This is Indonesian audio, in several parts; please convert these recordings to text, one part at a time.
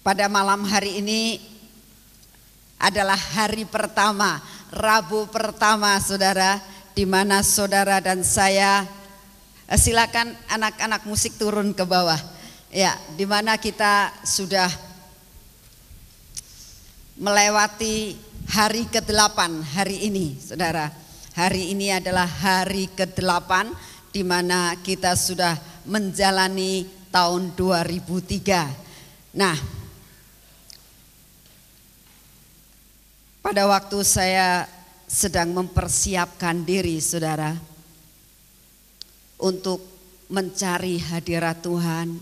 Pada malam hari ini adalah hari pertama, Rabu pertama saudara, di mana saudara dan saya, silakan anak-anak musik turun ke bawah. Ya, di mana kita sudah melewati hari ke-8 hari ini saudara. Hari ini adalah hari ke-8 di mana kita sudah menjalani tahun 2003. Nah, pada waktu saya sedang mempersiapkan diri saudara untuk mencari hadirat Tuhan,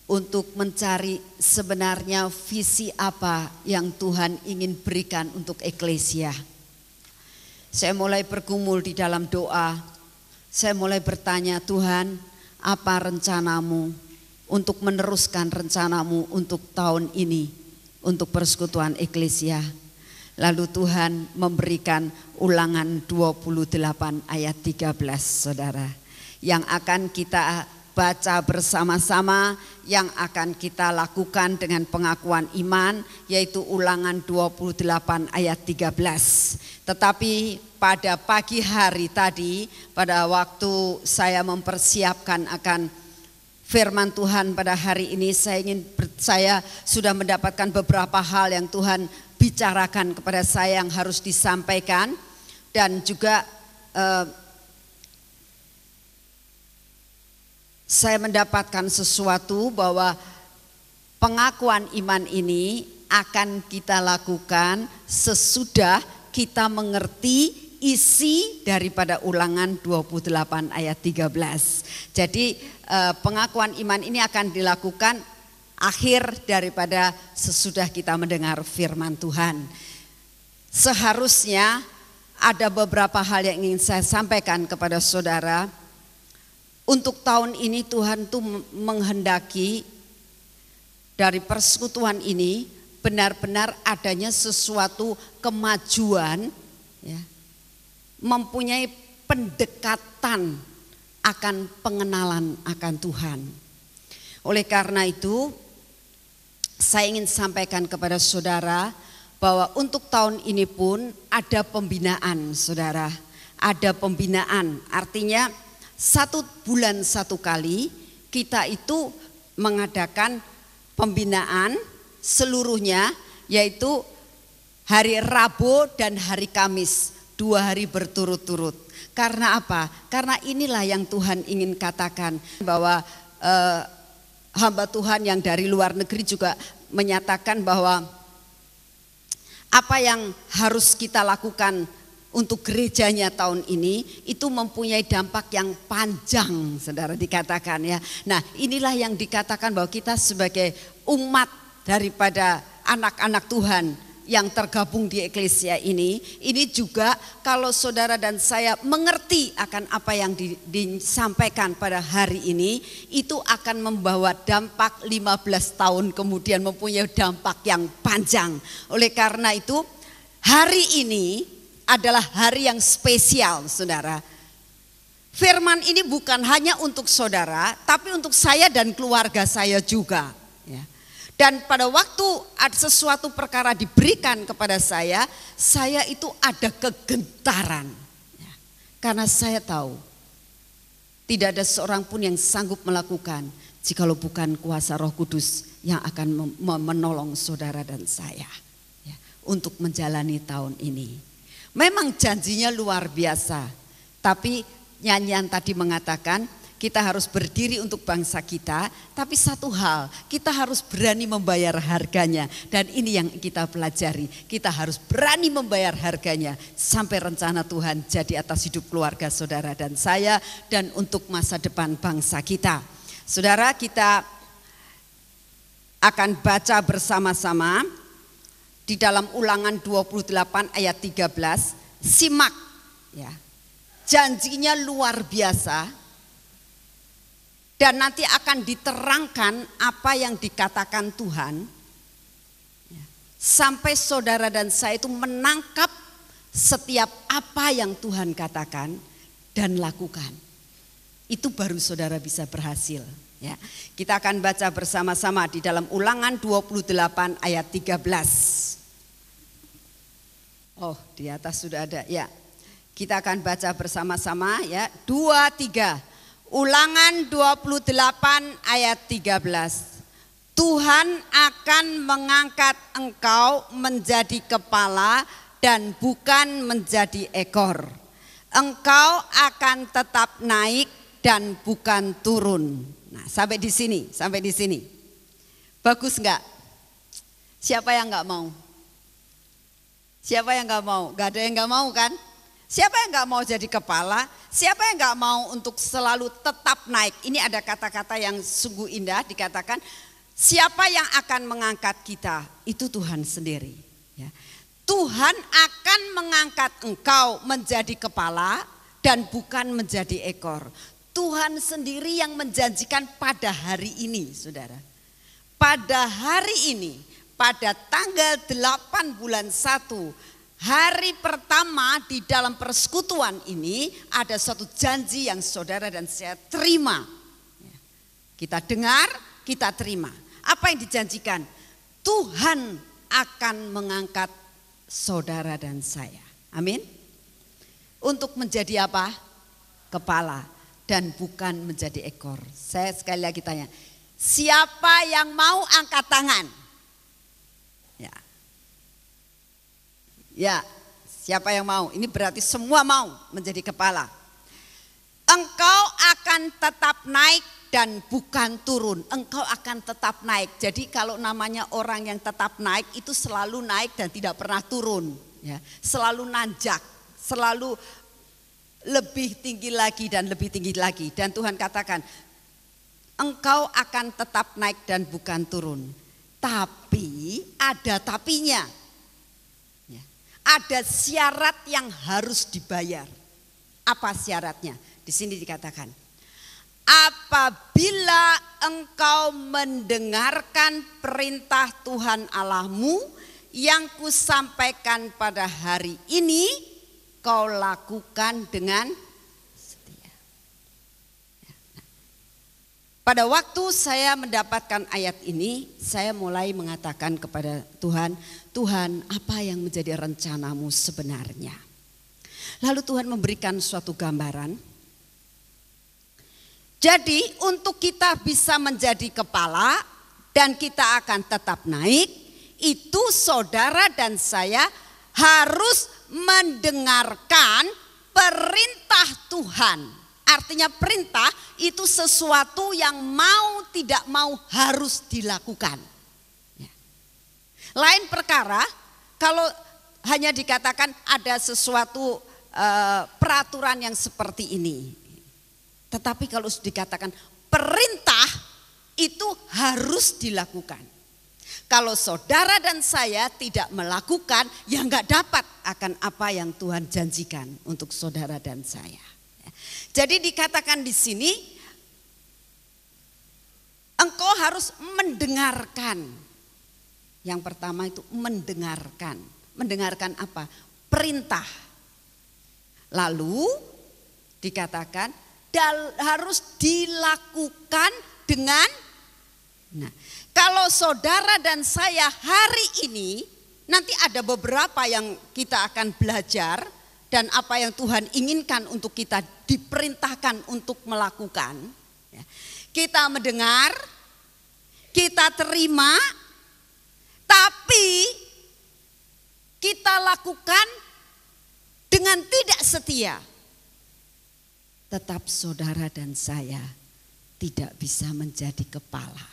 untuk mencari sebenarnya visi apa yang Tuhan ingin berikan untuk eklesia. Saya mulai bergumul di dalam doa, saya mulai bertanya, Tuhan, apa rencanamu untuk meneruskan rencanamu untuk tahun ini, untuk persekutuan eklesia. Lalu Tuhan memberikan Ulangan 28 ayat 13 saudara, yang akan kita baca bersama-sama, yang akan kita lakukan dengan pengakuan iman, yaitu Ulangan 28 ayat 13. Tetapi pada pagi hari tadi, pada waktu saya mempersiapkan akan firman Tuhan pada hari ini, saya sudah mendapatkan beberapa hal yang Tuhan bicarakan kepada saya yang harus disampaikan, dan juga saya mendapatkan sesuatu bahwa pengakuan iman ini akan kita lakukan sesudah kita mengerti isi daripada Ulangan 28 ayat 13. Jadi pengakuan iman ini akan dilakukan akhir daripada sesudah kita mendengar firman Tuhan. Seharusnya ada beberapa hal yang ingin saya sampaikan kepada saudara. Untuk tahun ini Tuhan tuh menghendaki dari persekutuan ini benar-benar adanya sesuatu kemajuan, ya, mempunyai pendekatan akan pengenalan akan Tuhan. Oleh karena itu saya ingin sampaikan kepada saudara bahwa untuk tahun ini pun ada pembinaan saudara. Ada pembinaan, artinya 1 bulan 1 kali kita itu mengadakan pembinaan seluruhnya, yaitu hari Rabu dan hari Kamis, 2 hari berturut-turut. Karena apa? Karena inilah yang Tuhan ingin katakan, bahwa hamba Tuhan yang dari luar negeri juga menyatakan bahwa apa yang harus kita lakukan untuk gerejanya tahun ini itu mempunyai dampak yang panjang, saudara, dikatakan ya. Nah, inilah yang dikatakan bahwa kita sebagai umat daripada anak-anak Tuhan yang tergabung di eklesia ini juga kalau saudara dan saya mengerti akan apa yang disampaikan pada hari ini, itu akan membawa dampak 15 tahun kemudian, mempunyai dampak yang panjang. Oleh karena itu hari ini adalah hari yang spesial saudara. Firman ini bukan hanya untuk saudara, tapi untuk saya dan keluarga saya juga ya. Dan pada waktu ada sesuatu perkara diberikan kepada saya itu ada kegentaran ya. Karena saya tahu tidak ada seorang pun yang sanggup melakukan jikalau bukan kuasa Roh Kudus yang akan menolong saudara dan saya ya, untuk menjalani tahun ini. Memang janjinya luar biasa, tapi nyanyian tadi mengatakan kita harus berdiri untuk bangsa kita, tapi satu hal, kita harus berani membayar harganya. Dan ini yang kita pelajari, kita harus berani membayar harganya sampai rencana Tuhan jadi atas hidup keluarga saudara dan saya, dan untuk masa depan bangsa kita. Saudara, kita akan baca bersama-sama di dalam Ulangan 28 ayat 13, simak ya. Janjinya luar biasa dan nanti akan diterangkan apa yang dikatakan Tuhan ya. Sampai saudara dan saya itu menangkap setiap apa yang Tuhan katakan dan lakukan. Itu baru saudara bisa berhasil Ya, kita akan baca bersama-sama di dalam Ulangan 28 ayat 13. Oh, di atas sudah ada. Ya. Kita akan baca bersama-sama ya. 2, 3. Ulangan 28 ayat 13. Tuhan akan mengangkat engkau menjadi kepala dan bukan menjadi ekor. Engkau akan tetap naik dan bukan turun. Nah, sampai di sini. Bagus enggak? Siapa yang enggak mau? Siapa yang enggak mau? Enggak ada yang enggak mau kan? Siapa yang enggak mau jadi kepala? Siapa yang enggak mau untuk selalu tetap naik? Ini ada kata-kata yang sungguh indah dikatakan, siapa yang akan mengangkat kita? Itu Tuhan sendiri. Ya. Tuhan akan mengangkat engkau menjadi kepala dan bukan menjadi ekor. Tuhan sendiri yang menjanjikan pada hari ini, saudara. Pada hari ini, pada tanggal 8 bulan 1, hari pertama di dalam persekutuan ini ada satu janji yang saudara dan saya terima. Kita dengar, kita terima. Apa yang dijanjikan? Tuhan akan mengangkat saudara dan saya. Amin. Untuk menjadi apa? Kepala dan bukan menjadi ekor. Saya sekali lagi tanya, siapa yang mau angkat tangan? Ya, siapa yang mau? Ini berarti semua mau menjadi kepala. Engkau akan tetap naik dan bukan turun. Engkau akan tetap naik. Jadi kalau namanya orang yang tetap naik itu selalu naik dan tidak pernah turun. Ya, selalu nanjak, selalu lebih tinggi lagi dan lebih tinggi lagi. Dan Tuhan katakan, engkau akan tetap naik dan bukan turun. Tapi ada tapinya. Ya. Ada syarat yang harus dibayar. Apa syaratnya? Di sini dikatakan, apabila engkau mendengarkan perintah Tuhan Allahmu yang kusampaikan pada hari ini, kau lakukan dengan setia. Pada waktu saya mendapatkan ayat ini, saya mulai mengatakan kepada Tuhan, Tuhan, apa yang menjadi rencanamu sebenarnya? Lalu Tuhan memberikan suatu gambaran. Jadi untuk kita bisa menjadi kepala dan kita akan tetap naik, itu saudara dan saya harus mendengarkan perintah Tuhan. Artinya perintah itu sesuatu yang mau tidak mau harus dilakukan. Lain perkara kalau hanya dikatakan ada sesuatu peraturan yang seperti ini. Tetapi kalau dikatakan perintah itu harus dilakukan. Kalau saudara dan saya tidak melakukan, ya enggak dapat akan apa yang Tuhan janjikan untuk saudara dan saya. Jadi dikatakan di sini, engkau harus mendengarkan. Yang pertama itu mendengarkan. Mendengarkan apa? Perintah. Lalu dikatakan harus dilakukan dengan, kalau saudara dan saya hari ini, nanti ada beberapa yang kita akan belajar dan apa yang Tuhan inginkan untuk kita diperintahkan untuk melakukan. Kita mendengar, kita terima, tapi kita lakukan dengan tidak setia. Tetap saudara dan saya tidak bisa menjadi kepala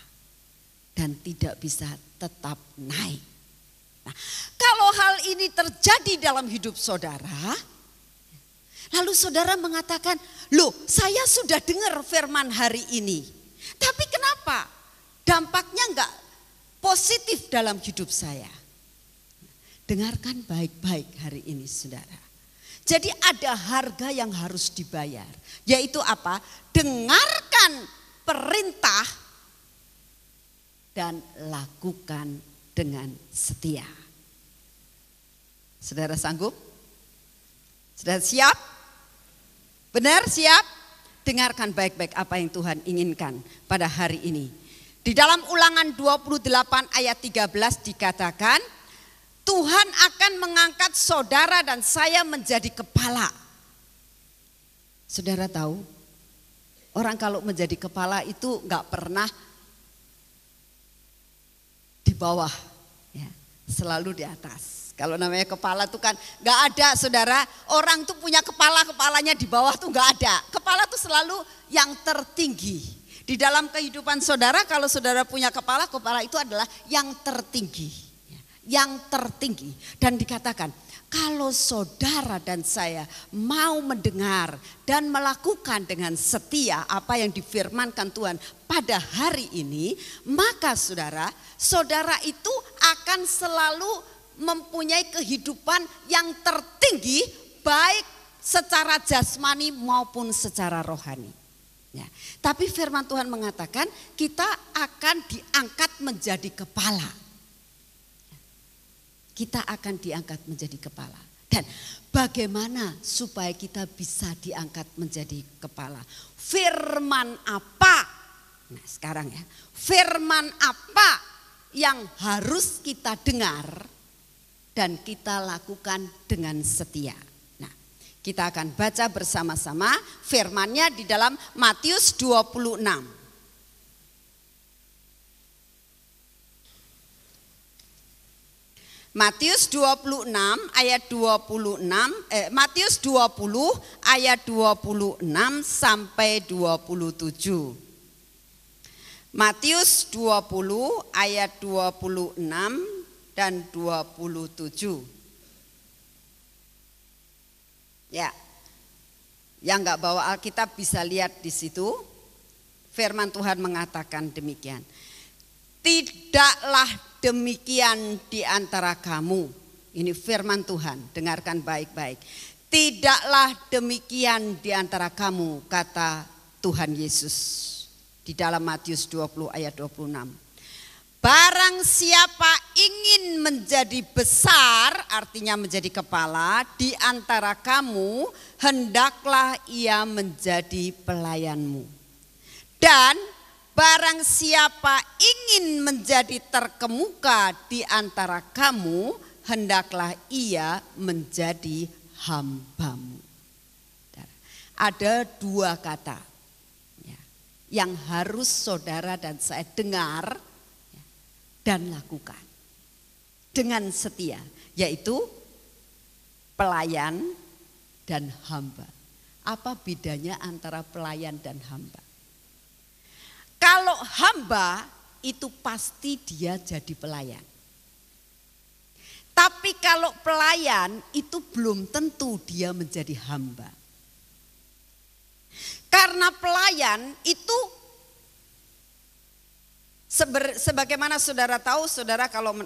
dan tidak bisa tetap naik. Nah, kalau hal ini terjadi dalam hidup saudara, lalu saudara mengatakan, loh saya sudah dengar firman hari ini, tapi kenapa dampaknya enggak positif dalam hidup saya? Dengarkan baik-baik hari ini saudara. Jadi ada harga yang harus dibayar, yaitu apa? Dengarkan perintah dan lakukan dengan setia. Saudara sanggup? Saudara siap? Benar siap? dengarkan baik-baik apa yang Tuhan inginkan pada hari ini. Di dalam Ulangan 28 ayat 13 dikatakan, Tuhan akan mengangkat saudara dan saya menjadi kepala. Saudara tahu, orang kalau menjadi kepala itu gak pernah di bawah, ya, selalu di atas. Kalau namanya kepala itu kan gak ada, saudara. Orang tuh punya kepalanya di bawah tuh gak ada. Kepala tuh selalu yang tertinggi. Di dalam kehidupan saudara, kalau saudara punya kepala itu adalah yang tertinggi. Yang tertinggi. Dan dikatakan, kalau saudara dan saya mau mendengar dan melakukan dengan setia apa yang difirmankan Tuhan pada hari ini, maka saudara itu akan selalu mempunyai kehidupan yang tertinggi, baik secara jasmani maupun secara rohani. Ya. Tapi firman Tuhan mengatakan kita akan diangkat menjadi kepala. Kita akan diangkat menjadi kepala. Dan bagaimana supaya kita bisa diangkat menjadi kepala? Firman apa? Nah sekarang ya, firman apa yang harus kita dengar dan kita lakukan dengan setia? Kita akan baca bersama-sama firman-Nya di dalam Matius 26. Matius 26 ayat 26, Matius 20 ayat 26 sampai 27. Matius 20 ayat 26 dan 27. Ya, yang nggak bawa Alkitab bisa lihat di situ. Firman Tuhan mengatakan demikian. Tidaklah demikian di antara kamu. Ini firman Tuhan, dengarkan baik-baik. Tidaklah demikian di antara kamu, kata Tuhan Yesus. Di dalam Matius 20 ayat 26. Barang siapa ingin menjadi besar, artinya menjadi kepala di antara kamu, hendaklah ia menjadi pelayanmu. Dan barang siapa ingin menjadi terkemuka di antara kamu, hendaklah ia menjadi hambamu. Ada dua kata yang harus saudara dan saya dengar dan lakukan dengan setia, yaitu pelayan dan hamba. Apa bedanya antara pelayan dan hamba? Kalau hamba itu pasti dia jadi pelayan. Tapi kalau pelayan itu belum tentu dia menjadi hamba. Karena pelayan itu sebagaimana saudara tahu, saudara kalau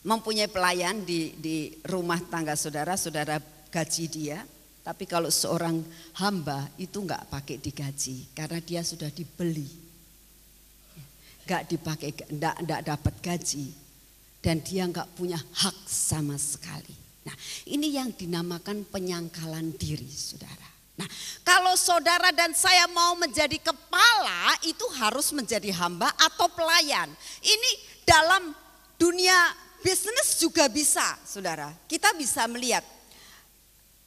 mempunyai pelayan di rumah tangga saudara, saudara gaji dia. Tapi kalau seorang hamba itu enggak pakai digaji karena dia sudah dibeli. Enggak dipakai, enggak dapat gaji dan dia enggak punya hak sama sekali. Nah, ini yang dinamakan penyangkalan diri, saudara. Nah, kalau saudara dan saya mau menjadi kepala itu harus menjadi hamba atau pelayan. Ini dalam dunia bisnis juga bisa, saudara. Kita bisa melihat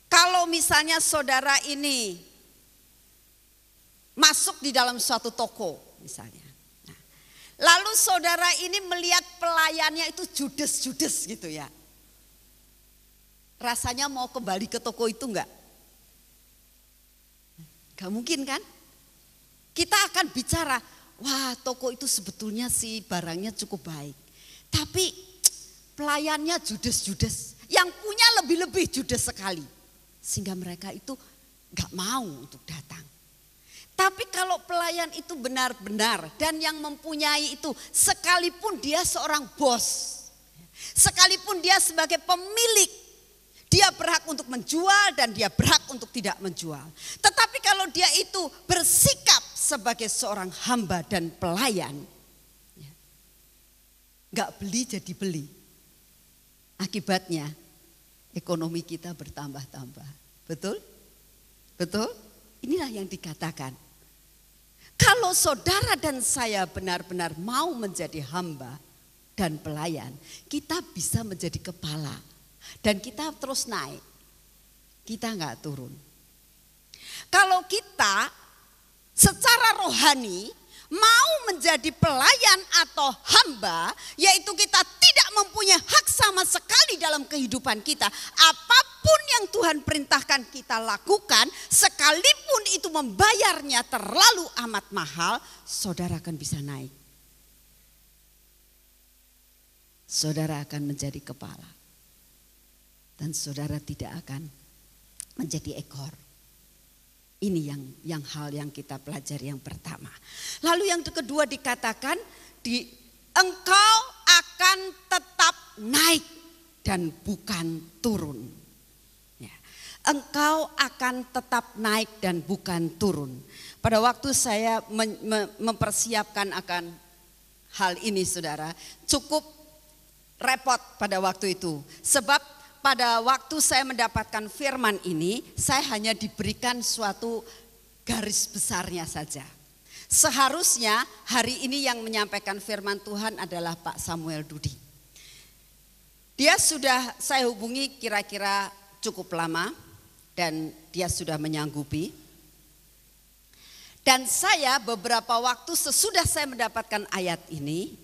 kalau misalnya saudara ini masuk di dalam suatu toko misalnya. Nah, lalu saudara ini melihat pelayannya itu judes-judes gitu ya. Rasanya mau kembali ke toko itu enggak? Gak mungkin kan? Kita akan bicara, wah toko itu sebetulnya sih barangnya cukup baik. Tapi pelayannya judes-judes, yang punya lebih-lebih judes sekali. Sehingga mereka itu gak mau untuk datang. Tapi kalau pelayan itu benar-benar dan yang mempunyai itu, sekalipun dia seorang bos, sekalipun dia sebagai pemilik, dia berhak untuk menjual dan dia berhak untuk tidak menjual. Tetapi kalau dia itu bersikap sebagai seorang hamba dan pelayan, gak beli jadi beli. Akibatnya ekonomi kita bertambah-tambah. Betul? Betul? inilah yang dikatakan. Kalau saudara dan saya benar-benar mau menjadi hamba dan pelayan, kita bisa menjadi kepala. Dan kita terus naik, kita enggak turun. Kalau kita secara rohani mau menjadi pelayan atau hamba, yaitu kita tidak mempunyai hak sama sekali dalam kehidupan kita. Apapun yang Tuhan perintahkan kita lakukan, sekalipun itu membayarnya terlalu amat mahal, saudara akan bisa naik. Saudara akan menjadi kepala. Dan saudara tidak akan menjadi ekor. Ini yang hal yang kita pelajari yang pertama. Lalu yang kedua dikatakan, engkau akan tetap naik dan bukan turun. Ya. Engkau akan tetap naik dan bukan turun. Pada waktu saya mempersiapkan akan hal ini, saudara, cukup repot pada waktu itu. Sebab pada waktu saya mendapatkan firman ini, saya hanya diberikan suatu garis besarnya saja. Seharusnya hari ini yang menyampaikan firman Tuhan adalah Pak Samuel Dudi. Dia sudah saya hubungi kira-kira cukup lama dan dia sudah menyanggupi. Dan saya beberapa waktu sesudah saya mendapatkan ayat ini,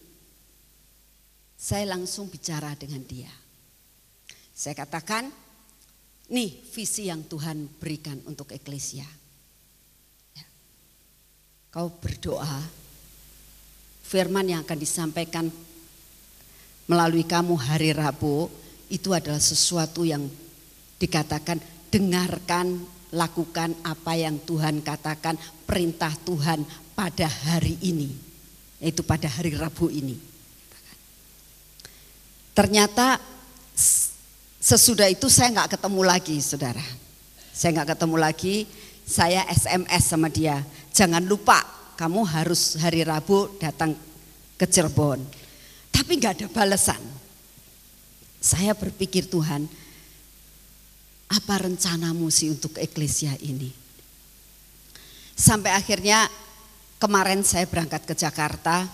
saya langsung bicara dengan dia. Saya katakan, nih visi yang Tuhan berikan untuk eklesia. Ya. Kau berdoa, firman yang akan disampaikan melalui kamu hari Rabu, itu adalah sesuatu yang dikatakan, dengarkan, lakukan apa yang Tuhan katakan, perintah Tuhan pada hari ini, yaitu pada hari Rabu ini. Ternyata sesudah itu saya nggak ketemu lagi, saudara. Saya nggak ketemu lagi. Saya SMS sama dia. Jangan lupa, kamu harus hari Rabu datang ke Cirebon. Tapi nggak ada balasan. Saya berpikir, Tuhan, apa rencanamu sih untuk eklesia ini? Sampai akhirnya kemarin saya berangkat ke Jakarta.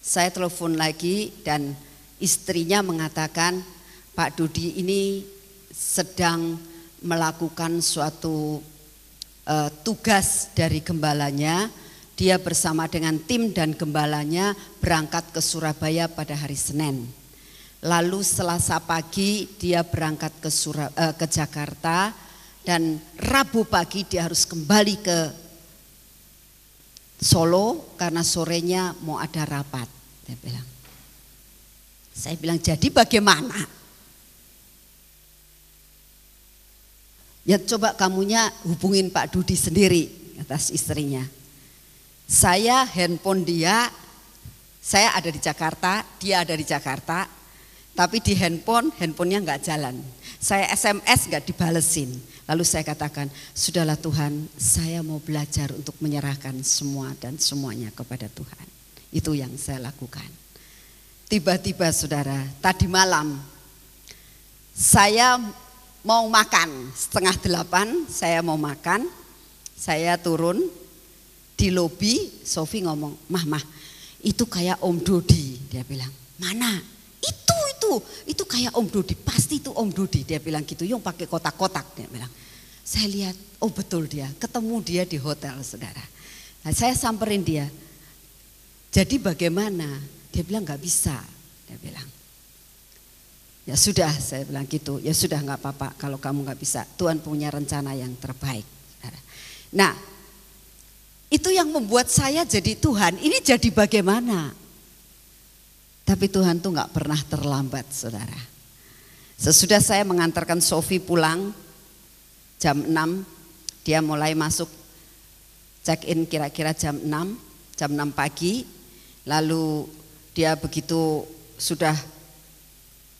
Saya telepon lagi dan istrinya mengatakan, Pak Dudi ini sedang melakukan suatu tugas dari gembalanya. Dia bersama dengan tim dan gembalanya berangkat ke Surabaya pada hari Senin. Lalu Selasa pagi dia berangkat ke Jakarta dan Rabu pagi dia harus kembali ke Solo karena sorenya mau ada rapat. Saya bilang, jadi bagaimana? Ya coba kamunya hubungin Pak Dudi sendiri, atas istrinya. Saya handphone dia, saya ada di Jakarta, dia ada di Jakarta, tapi di handphonenya nggak jalan. Saya SMS nggak dibalesin. Lalu saya katakan, sudahlah Tuhan, saya mau belajar untuk menyerahkan semua dan semuanya kepada Tuhan. Itu yang saya lakukan. Tiba-tiba saudara, tadi malam saya mau makan, 7:30 saya mau makan, saya turun di lobi, Sofi ngomong, mah itu kayak Om Dodi, dia bilang, mana? Itu kayak Om Dodi, pasti itu Om Dodi, dia bilang gitu, yang pakai kotak-kotak, dia bilang. Saya lihat, oh betul dia, ketemu dia di hotel, saudara. Nah, saya samperin dia, jadi bagaimana? Dia bilang nggak bisa, dia bilang. Ya sudah, saya bilang gitu, ya sudah nggak apa-apa kalau kamu nggak bisa, Tuhan punya rencana yang terbaik. Nah, itu yang membuat saya jadi Tuhan, ini jadi bagaimana? Tapi Tuhan tuh nggak pernah terlambat, saudara. Sesudah saya mengantarkan Sofi pulang jam 6, dia mulai masuk check in kira-kira jam 6 pagi, lalu dia begitu sudah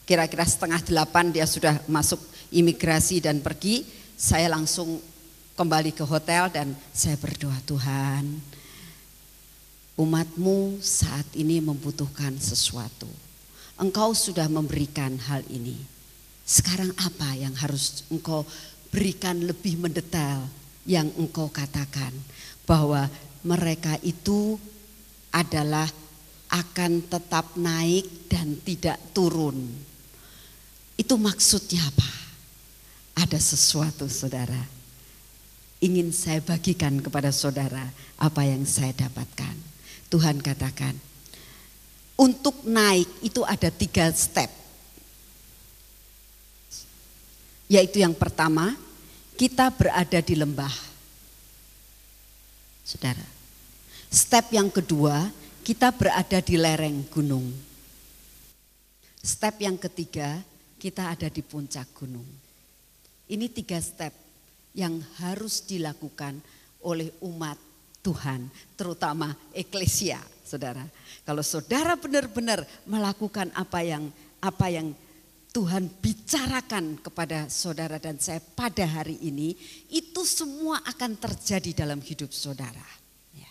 kira-kira 7:30 dia sudah masuk imigrasi dan pergi. Saya langsung kembali ke hotel dan saya berdoa, Tuhan, umatmu saat ini membutuhkan sesuatu. Engkau sudah memberikan hal ini. Sekarang apa yang harus engkau berikan lebih mendetail yang engkau katakan bahwa mereka itu adalah akan tetap naik dan tidak turun. Itu maksudnya apa? Ada sesuatu saudara. Ingin saya bagikan kepada saudara apa yang saya dapatkan. Tuhan katakan, untuk naik itu ada 3 step. Yaitu yang pertama, kita berada di lembah. Saudara. Step yang kedua, kita berada di lereng gunung. Step yang ketiga, kita ada di puncak gunung. Ini 3 step yang harus dilakukan oleh umat Tuhan, terutama eklesia, saudara. Kalau saudara benar-benar melakukan apa yang Tuhan bicarakan kepada saudara dan saya pada hari ini, itu semua akan terjadi dalam hidup saudara. Ya.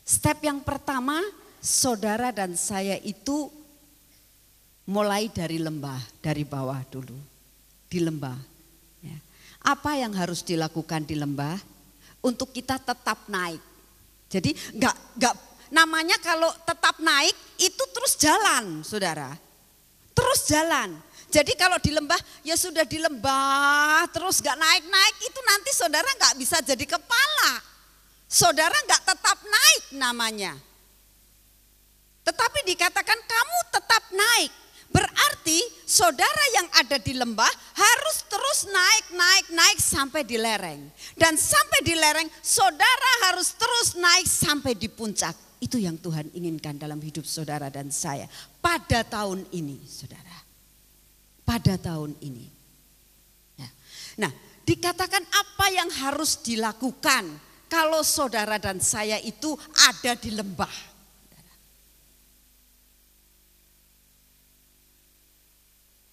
Step yang pertama, saudara dan saya itu mulai dari lembah, dari bawah dulu, di lembah. Ya. Apa yang harus dilakukan di lembah? Untuk kita tetap naik. Jadi enggak namanya kalau tetap naik itu terus jalan, saudara. Terus jalan. Jadi kalau di lembah, ya sudah di lembah terus gak naik-naik, itu nanti saudara gak bisa jadi kepala. Saudara gak tetap naik namanya. Tetapi dikatakan kamu tetap naik. Berarti saudara yang ada di lembah harus terus naik sampai di lereng. Dan sampai di lereng saudara harus terus naik sampai di puncak. Itu yang Tuhan inginkan dalam hidup saudara dan saya pada tahun ini, saudara. Pada tahun ini. Ya. Nah, dikatakan apa yang harus dilakukan kalau saudara dan saya itu ada di lembah.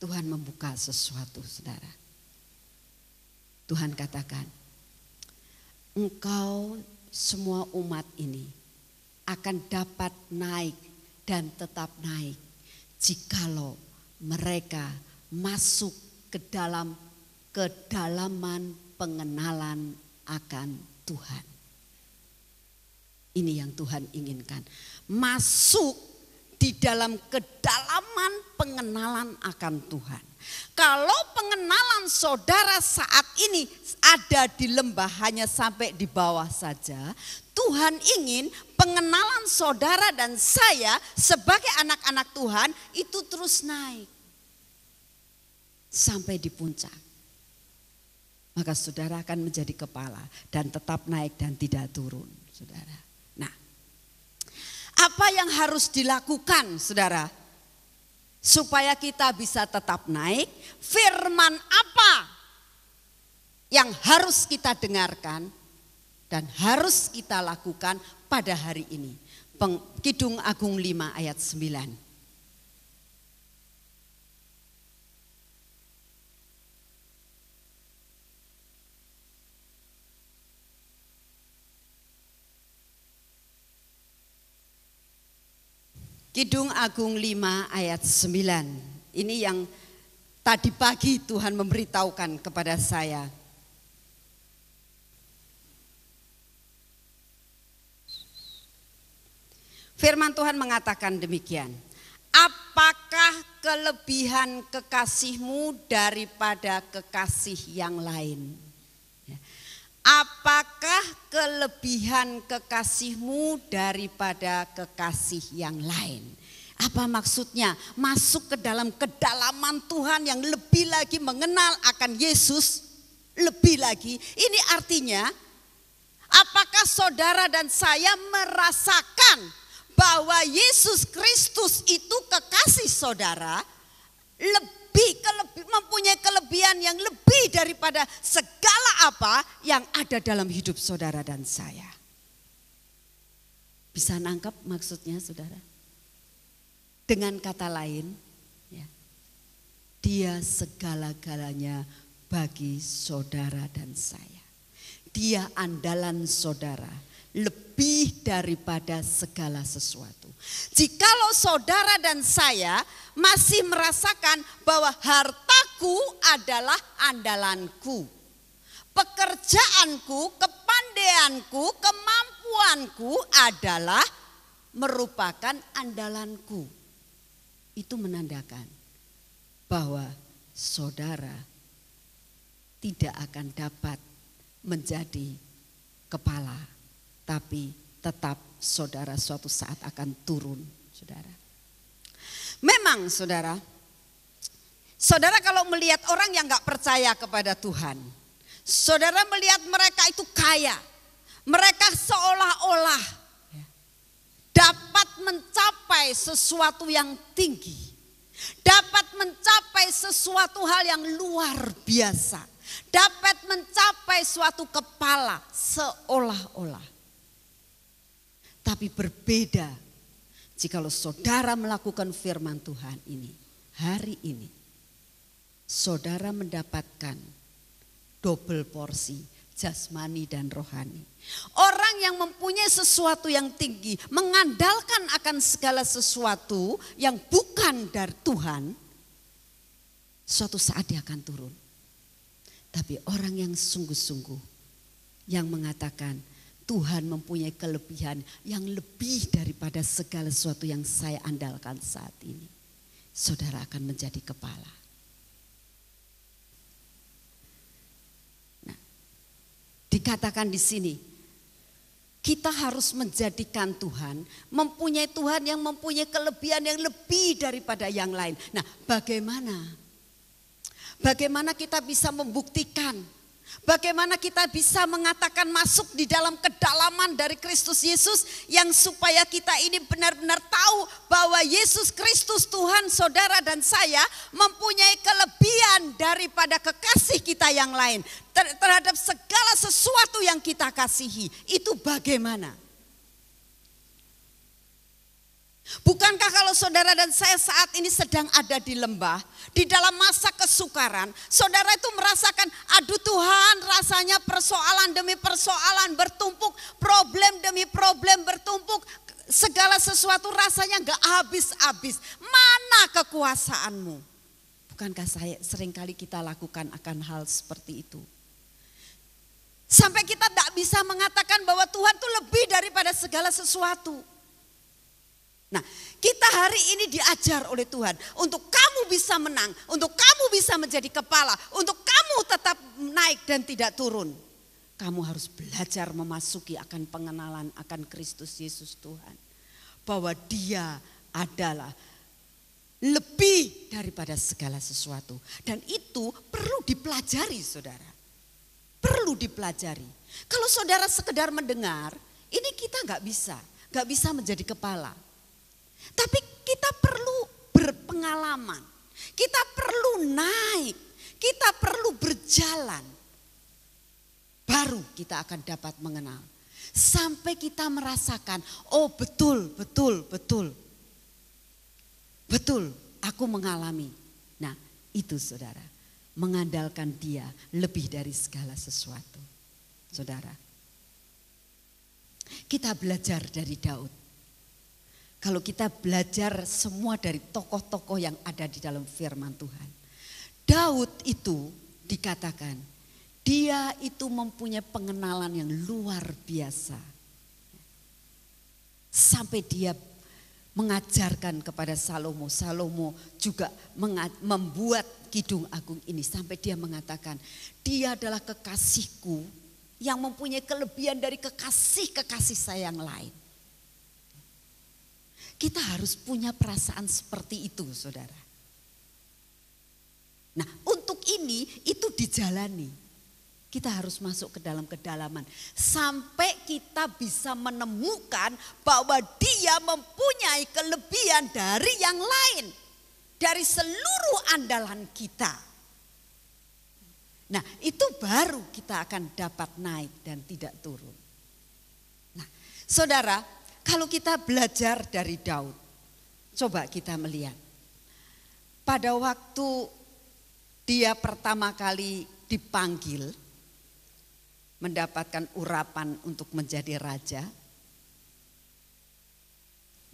Tuhan membuka sesuatu, saudara. Tuhan katakan, engkau semua umat ini akan dapat naik dan tetap naik jikalau mereka masuk ke dalam kedalaman pengenalan akan Tuhan. Ini yang Tuhan inginkan. Masuk di dalam kedalaman pengenalan akan Tuhan. Kalau pengenalan saudara saat ini ada di lembah hanya sampai di bawah saja, Tuhan ingin pengenalan saudara dan saya sebagai anak-anak Tuhan itu terus naik sampai di puncak. Maka saudara akan menjadi kepala dan tetap naik dan tidak turun, saudara. Nah, apa yang harus dilakukan, saudara, supaya kita bisa tetap naik? Firman apa yang harus kita dengarkan dan harus kita lakukan pada hari ini? Kidung Agung 5 ayat 9. Kidung Agung 5 ayat 9. Ini yang tadi pagi Tuhan memberitahukan kepada saya. Firman Tuhan mengatakan demikian. Apakah kelebihan kekasihmu daripada kekasih yang lain? Apakah kelebihan kekasihmu daripada kekasih yang lain? Apa maksudnya? Masuk ke dalam kedalaman Tuhan yang lebih lagi mengenal akan Yesus. Lebih lagi. Ini artinya, apakah saudara dan saya merasakan bahwa Yesus Kristus itu kekasih saudara mempunyai kelebihan yang lebih daripada segala apa yang ada dalam hidup saudara dan saya. Bisa nangkap maksudnya, saudara? Dengan kata lain, ya, dia segala-galanya bagi saudara dan saya. Dia andalan saudara, lebih daripada segala sesuatu. Jikalau saudara dan saya masih merasakan bahwa hartaku adalah andalanku, Pekerjaanku, kepandaianku, kemampuanku adalah merupakan andalanku. Itu menandakan bahwa saudara tidak akan dapat menjadi kepala, tapi tetap saudara suatu saat akan turun, saudara. Memang saudara kalau melihat orang yang gak percaya kepada Tuhan, saudara melihat mereka itu kaya, mereka seolah-olah dapat mencapai sesuatu yang tinggi, dapat mencapai sesuatu hal yang luar biasa, dapat mencapai suatu kepala seolah-olah. Tapi berbeda jikalau saudara melakukan firman Tuhan ini, hari ini saudara mendapatkan double porsi jasmani dan rohani. Orang yang mempunyai sesuatu yang tinggi, mengandalkan akan segala sesuatu yang bukan dari Tuhan, suatu saat dia akan turun. Tapi orang yang sungguh-sungguh, yang mengatakan Tuhan mempunyai kelebihan yang lebih daripada segala sesuatu yang saya andalkan saat ini, saudara akan menjadi kepala. Nah, dikatakan di sini, kita harus menjadikan Tuhan, mempunyai Tuhan yang mempunyai kelebihan yang lebih daripada yang lain. Nah, bagaimana kita bisa membuktikan? Bagaimana kita bisa mengatakan masuk di dalam kedalaman dari Kristus Yesus, yang supaya kita ini benar-benar tahu bahwa Yesus Kristus Tuhan saudara dan saya mempunyai kelebihan daripada kekasih kita yang lain terhadap segala sesuatu yang kita kasihi. Itu bagaimana? Bukankah kalau saudara dan saya saat ini sedang ada di lembah, di dalam masa kesukaran, saudara itu merasakan, aduh Tuhan, rasanya persoalan demi persoalan bertumpuk, problem demi problem bertumpuk, segala sesuatu rasanya gak habis-habis. Mana kekuasaanmu? Bukankah seringkali kita lakukan akan hal seperti itu? Sampai kita tak bisa mengatakan bahwa Tuhan itu lebih daripada segala sesuatu. Nah, kita hari ini diajar oleh Tuhan untuk kamu bisa menang, untuk kamu bisa menjadi kepala, untuk kamu tetap naik dan tidak turun. Kamu harus belajar memasuki akan pengenalan akan Kristus Yesus Tuhan. Bahwa Dia adalah lebih daripada segala sesuatu. Dan itu perlu dipelajari, saudara. Perlu dipelajari. Kalau saudara sekedar mendengar, ini kita gak bisa menjadi kepala. Tapi kita perlu berpengalaman, kita perlu naik, kita perlu berjalan. Baru kita akan dapat mengenal. Sampai kita merasakan, oh betul aku mengalami. Nah itu saudara, mengandalkan Dia lebih dari segala sesuatu. Saudara, kita belajar dari Daud. Kalau kita belajar semua dari tokoh-tokoh yang ada di dalam firman Tuhan. Daud itu dikatakan, dia itu mempunyai pengenalan yang luar biasa. Sampai dia mengajarkan kepada Salomo. Salomo juga membuat Kidung Agung ini. Sampai dia mengatakan, dia adalah kekasihku yang mempunyai kelebihan dari kekasih-kekasih saya yang lain. Kita harus punya perasaan seperti itu, saudara. Nah, untuk ini itu dijalani. Kita harus masuk ke dalam kedalaman sampai kita bisa menemukan bahwa Dia mempunyai kelebihan dari yang lain, dari seluruh andalan kita. Nah, itu baru kita akan dapat naik dan tidak turun. Nah, saudara, kalau kita belajar dari Daud, coba kita melihat. Pada waktu dia pertama kali dipanggil, mendapatkan urapan untuk menjadi raja,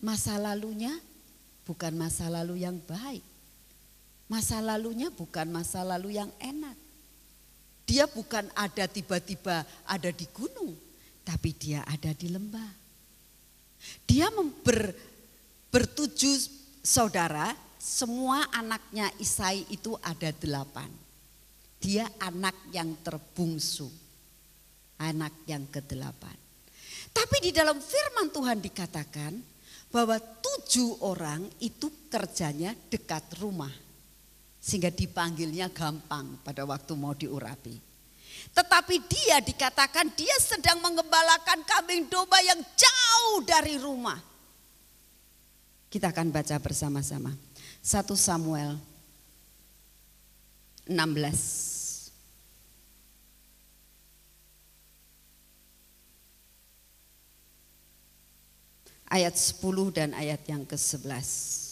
masa lalunya bukan masa lalu yang baik. Masa lalunya bukan masa lalu yang enak. Dia bukan ada tiba-tiba ada di gunung, tapi dia ada di lembah. Dia bertujuh saudara, semua anaknya Isai itu ada 8. Dia anak yang terbungsu, anak yang ke-8. Tapi di dalam firman Tuhan dikatakan bahwa 7 orang itu kerjanya dekat rumah. Sehingga dipanggilnya gampang pada waktu mau diurapi. Tetapi dia dikatakan dia sedang mengembalakan kambing domba yang jauh dari rumah. Kita akan baca bersama-sama. 1 Samuel 16. Ayat 10 dan ayat yang ke-11.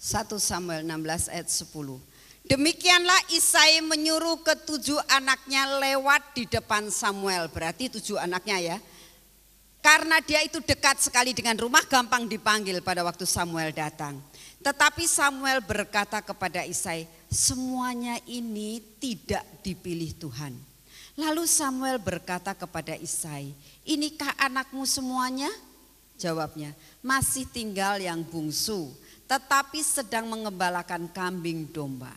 1 Samuel 16 ayat 10. Demikianlah Isai menyuruh ke-7 anaknya lewat di depan Samuel. Berarti 7 anaknya ya. Karena dia itu dekat sekali dengan rumah, gampang dipanggil pada waktu Samuel datang. Tetapi Samuel berkata kepada Isai, semuanya ini tidak dipilih Tuhan. Lalu Samuel berkata kepada Isai, inikah anakmu semuanya? Jawabnya, masih tinggal yang bungsu, tetapi sedang mengembalakan kambing domba.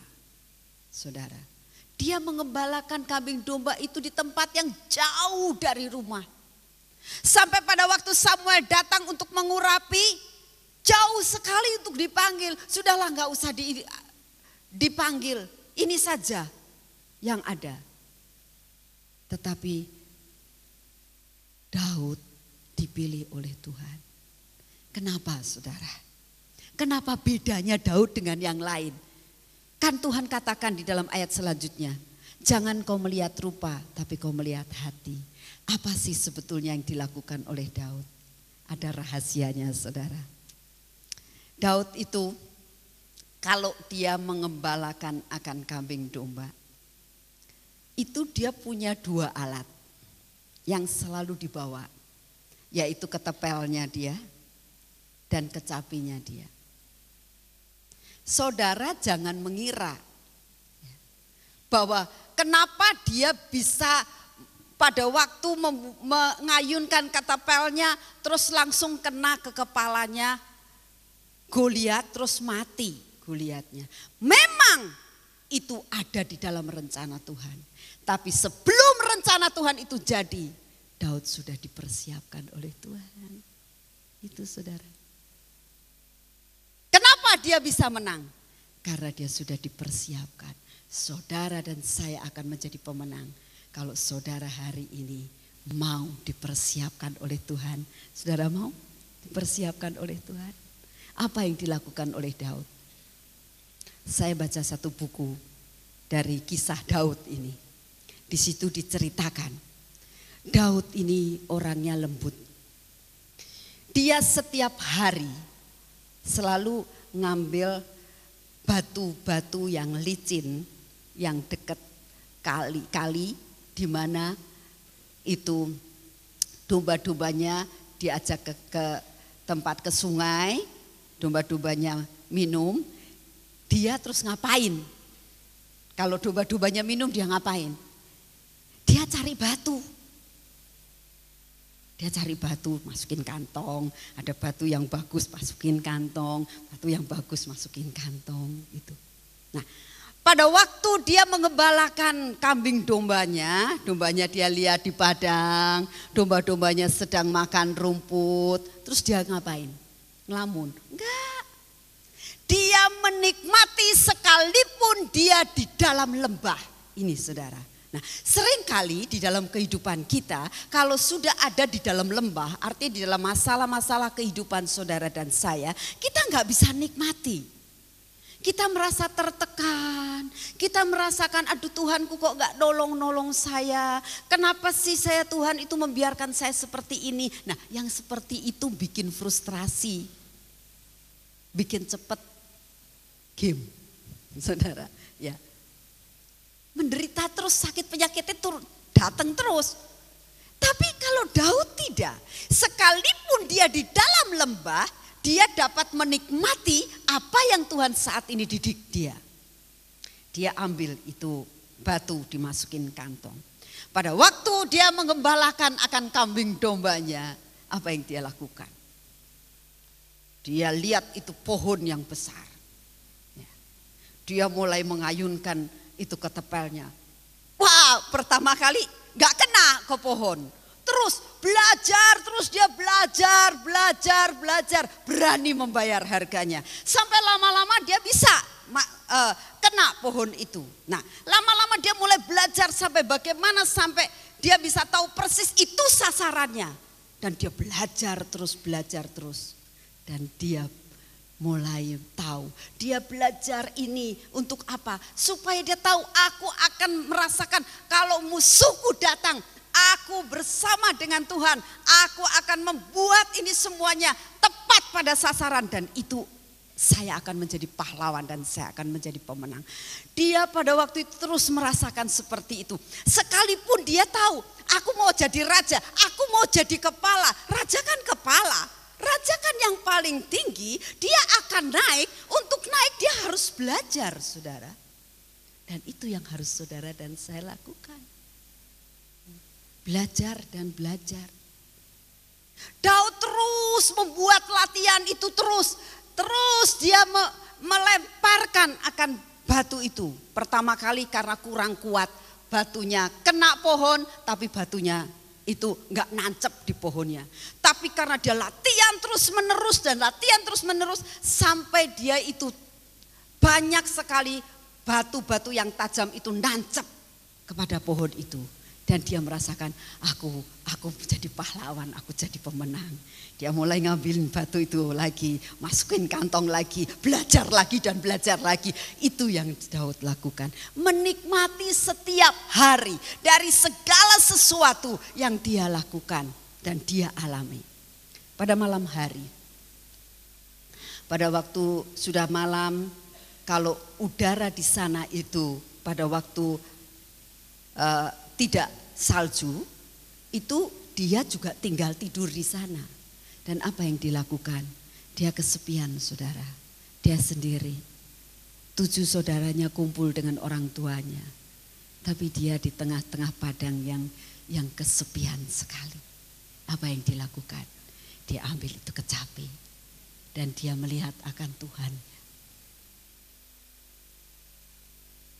Saudara, dia mengembalakan kambing domba itu di tempat yang jauh dari rumah. Sampai pada waktu Samuel datang untuk mengurapi, jauh sekali untuk dipanggil. Sudahlah, gak usah dipanggil, ini saja yang ada. Tetapi Daud dipilih oleh Tuhan. Kenapa saudara? Kenapa bedanya Daud dengan yang lain? Kan Tuhan katakan di dalam ayat selanjutnya, jangan kau melihat rupa tapi kau melihat hati. Apa sih sebetulnya yang dilakukan oleh Daud? Ada rahasianya saudara. Daud itu kalau dia mengembalakan akan kambing domba, itu dia punya 2 alat yang selalu dibawa, yaitu ketepelnya dia dan kecapinya dia. Saudara jangan mengira bahwa kenapa dia bisa pada waktu mengayunkan ketepelnya terus langsung kena ke kepalanya Goliat terus mati Goliatnya. Memang itu ada di dalam rencana Tuhan. Tapi sebelum rencana Tuhan itu jadi, Daud sudah dipersiapkan oleh Tuhan. Itu saudara. Kenapa dia bisa menang? Karena dia sudah dipersiapkan. Saudara dan saya akan menjadi pemenang kalau saudara hari ini mau dipersiapkan oleh Tuhan. Saudara mau dipersiapkan oleh Tuhan? Apa yang dilakukan oleh Daud? Saya baca satu buku dari kisah Daud ini. Di situ diceritakan Daud ini orangnya lembut. Dia setiap hari selalu ngambil batu-batu yang licin yang dekat kali di mana itu domba-dombanya diajak ke tempat ke sungai, domba-dombanya minum, dia terus ngapain? Kalau domba-dombanya minum dia ngapain? Dia cari batu. Dia cari batu, masukin kantong, ada batu yang bagus masukin kantong, batu yang bagus masukin kantong gitu. Nah, pada waktu dia mengembalakan kambing dombanya dia lihat di padang, domba-dombanya sedang makan rumput, terus dia ngapain? Ngelamun? Enggak. Dia menikmati sekalipun dia di dalam lembah. Ini saudara. Nah, seringkali di dalam kehidupan kita, kalau sudah ada di dalam lembah, artinya di dalam masalah-masalah kehidupan saudara dan saya, kita nggak bisa nikmati. Kita merasa tertekan, kita merasakan aduh Tuhanku kok nggak nolong saya, kenapa sih saya Tuhan itu membiarkan saya seperti ini. Nah, yang seperti itu bikin frustrasi, bikin cepet game, saudara ya. Menderita terus, sakit penyakitnya datang terus. Tapi kalau Daud tidak, sekalipun dia di dalam lembah, dia dapat menikmati apa yang Tuhan saat ini didik dia. Dia ambil itu batu dimasukin kantong. Pada waktu dia mengembalakan akan kambing dombanya, apa yang dia lakukan? Dia lihat itu pohon yang besar. Dia mulai mengayunkan itu ketepelnya. Wah, pertama kali gak kena ke pohon. Terus belajar, terus dia belajar, berani membayar harganya. Sampai lama-lama dia bisa kena pohon itu. Nah, lama-lama dia mulai belajar sampai bagaimana sampai dia bisa tahu persis itu sasarannya. Dan dia belajar terus. Dan dia mulai tahu. Dia belajar ini untuk apa? Supaya dia tahu aku akan merasakan kalau musuhku datang. Aku bersama dengan Tuhan. Aku akan membuat ini semuanya tepat pada sasaran. Dan itu saya akan menjadi pahlawan dan saya akan menjadi pemenang. Dia pada waktu itu terus merasakan seperti itu. Sekalipun dia tahu, aku mau jadi raja, aku mau jadi kepala. Raja kan kepala, raja kan yang paling tinggi. Dia akan naik, untuk naik dia harus belajar, saudara. Dan itu yang harus saudara dan saya lakukan. Belajar dan belajar. Daud terus membuat latihan itu terus dia melemparkan akan batu itu. Pertama kali karena kurang kuat, batunya kena pohon tapi batunya itu enggak nancep di pohonnya. Tapi karena dia latihan terus menerus sampai dia itu banyak sekali batu-batu yang tajam itu nancep kepada pohon itu. Dan dia merasakan aku jadi pahlawan, aku jadi pemenang. Dia mulai ngambilin batu itu lagi, masukin kantong lagi, belajar lagi dan belajar lagi. Itu yang Daud lakukan. Menikmati setiap hari dari segala sesuatu yang dia lakukan dan dia alami. Pada malam hari, pada waktu sudah malam, kalau udara di sana itu pada waktu tidak salju, itu dia juga tinggal tidur di sana. Dan apa yang dilakukan? Dia kesepian, saudara. Dia sendiri. 7 saudaranya kumpul dengan orang tuanya. Tapi dia di tengah-tengah padang yang kesepian sekali. Apa yang dilakukan? Dia ambil itu kecapi. Dan dia melihat akan Tuhan.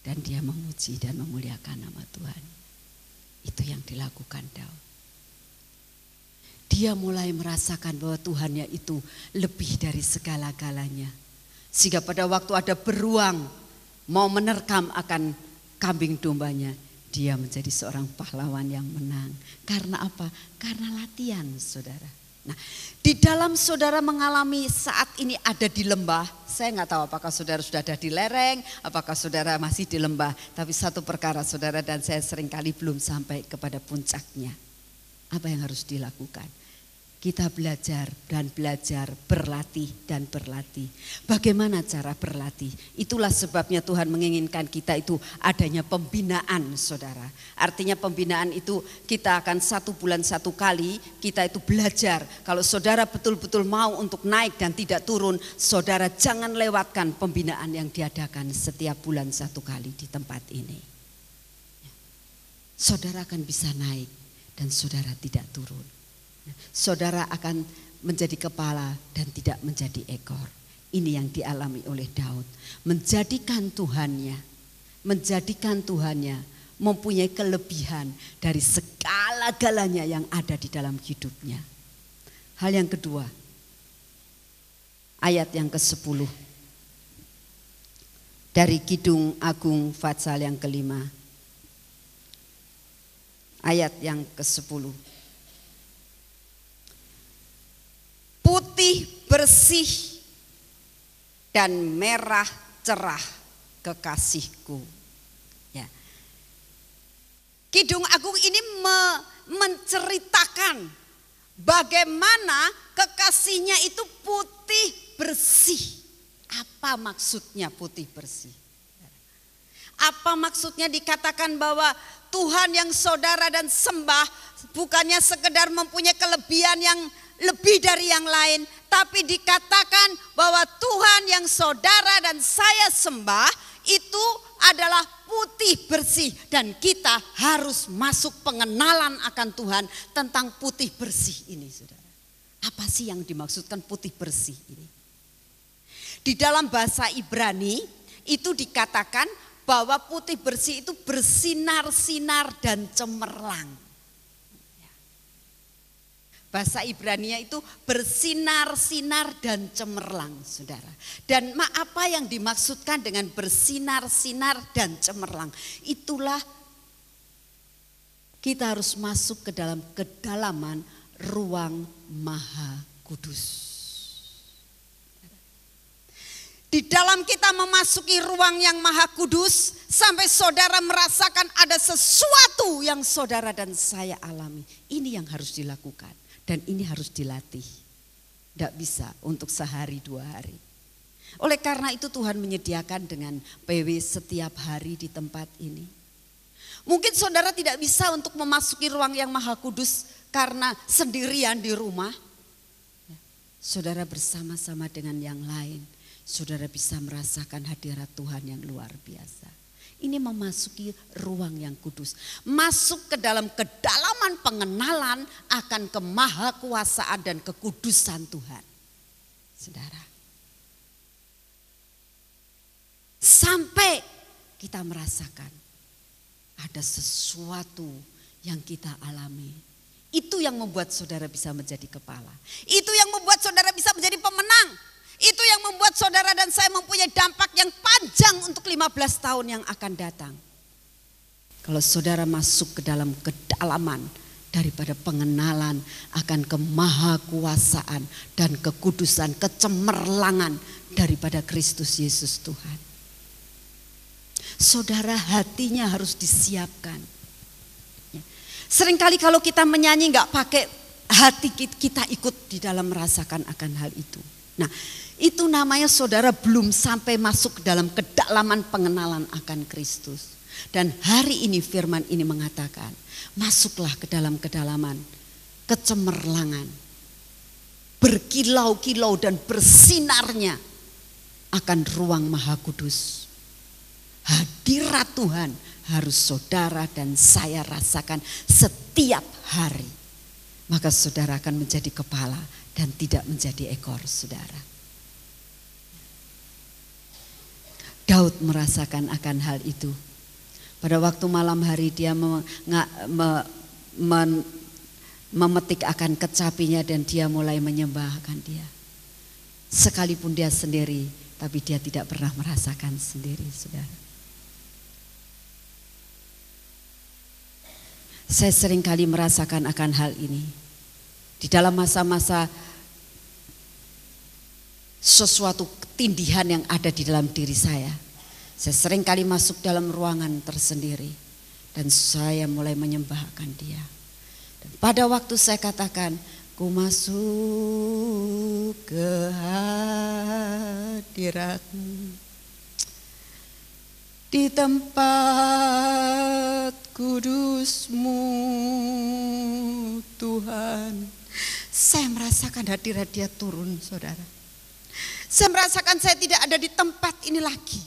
Dan dia memuji dan memuliakan nama Tuhan. Itu yang dilakukan Daud. Dia mulai merasakan bahwa Tuhannya itu lebih dari segala-galanya. Sehingga pada waktu ada beruang mau menerkam akan kambing dombanya, dia menjadi seorang pahlawan yang menang. Karena apa? Karena latihan, saudara. Nah, di dalam saudara mengalami saat ini ada di lembah, saya nggak tahu apakah saudara sudah ada di lereng, apakah saudara masih di lembah. Tapi satu perkara saudara dan saya seringkali belum sampai kepada puncaknya. Apa yang harus dilakukan? Kita belajar dan belajar, berlatih dan berlatih. Bagaimana cara berlatih? Itulah sebabnya Tuhan menginginkan kita itu adanya pembinaan, saudara. Artinya pembinaan itu kita akan 1 bulan 1 kali, kita itu belajar. Kalau saudara betul-betul mau untuk naik dan tidak turun, saudara jangan lewatkan pembinaan yang diadakan setiap bulan 1 kali di tempat ini. Saudara akan bisa naik dan saudara tidak turun. Saudara akan menjadi kepala dan tidak menjadi ekor. Ini yang dialami oleh Daud. Menjadikan Tuhannya mempunyai kelebihan dari segala-galanya yang ada di dalam hidupnya. Hal yang kedua, ayat yang ke-10 dari Kidung Agung Fatsal yang kelima. Ayat yang ke-10. Putih bersih dan merah cerah kekasihku. Ya. Kidung Agung ini menceritakan bagaimana kekasihnya itu putih bersih. Apa maksudnya putih bersih? Apa maksudnya dikatakan bahwa Tuhan yang saudara dan sembah bukannya sekedar mempunyai kelebihan yang lebih dari yang lain, tapi dikatakan bahwa Tuhan yang saudara dan saya sembah itu adalah putih bersih, dan kita harus masuk pengenalan akan Tuhan tentang putih bersih ini, saudara. Apa sih yang dimaksudkan putih bersih ini? Di dalam bahasa Ibrani itu dikatakan bahwa putih bersih itu bersinar-sinar dan cemerlang. Bahasa Ibrania itu bersinar-sinar dan cemerlang, saudara. Dan apa yang dimaksudkan dengan bersinar-sinar dan cemerlang? Itulah kita harus masuk ke dalam kedalaman ruang Maha Kudus. Di dalam kita memasuki ruang yang Maha Kudus, sampai saudara merasakan ada sesuatu yang saudara dan saya alami. Ini yang harus dilakukan. Dan ini harus dilatih. Tidak bisa untuk sehari 2 hari. Oleh karena itu Tuhan menyediakan dengan PW setiap hari di tempat ini. Mungkin saudara tidak bisa untuk memasuki ruang yang Maha Kudus karena sendirian di rumah. Saudara bersama-sama dengan yang lain. Saudara bisa merasakan hadirat Tuhan yang luar biasa. Ini memasuki ruang yang kudus. Masuk ke dalam kedalaman pengenalan akan kemahakuasaan dan kekudusan Tuhan. Saudara. Sampai kita merasakan ada sesuatu yang kita alami. Itu yang membuat saudara bisa menjadi kepala. Itu yang membuat saudara bisa menjadi pemenang. Itu yang membuat saudara dan saya mempunyai dampak yang panjang untuk 15 tahun yang akan datang. Kalau saudara masuk ke dalam kedalaman daripada pengenalan akan kemahakuasaan dan kekudusan, kecemerlangan daripada Kristus Yesus Tuhan. Saudara, hatinya harus disiapkan. Seringkali kalau kita menyanyi gak pakai hati, kita ikut di dalam merasakan akan hal itu. Nah, itu namanya saudara belum sampai masuk ke dalam kedalaman pengenalan akan Kristus. Dan hari ini firman ini mengatakan, masuklah ke dalam kedalaman kecemerlangan, berkilau-kilau dan bersinarnya akan ruang Maha Kudus. Hadirat Tuhan harus saudara dan saya rasakan setiap hari. Maka saudara akan menjadi kepala dan tidak menjadi ekor, saudara. Daud merasakan akan hal itu. Pada waktu malam hari dia memetik akan kecapinya dan dia mulai menyembahkan dia. Sekalipun dia sendiri, tapi dia tidak pernah merasakan sendiri, saudara. Saya seringkali merasakan akan hal ini. Di dalam masa-masa sesuatu ketindihan yang ada di dalam diri saya sering kali masuk dalam ruangan tersendiri dan saya mulai menyembahkan dia. Dan pada waktu saya katakan, ku masuk ke hadirat-Mu di tempat kudus-Mu Tuhan. Saya merasakan hadirat dia turun, saudara. Saya merasakan saya tidak ada di tempat ini lagi.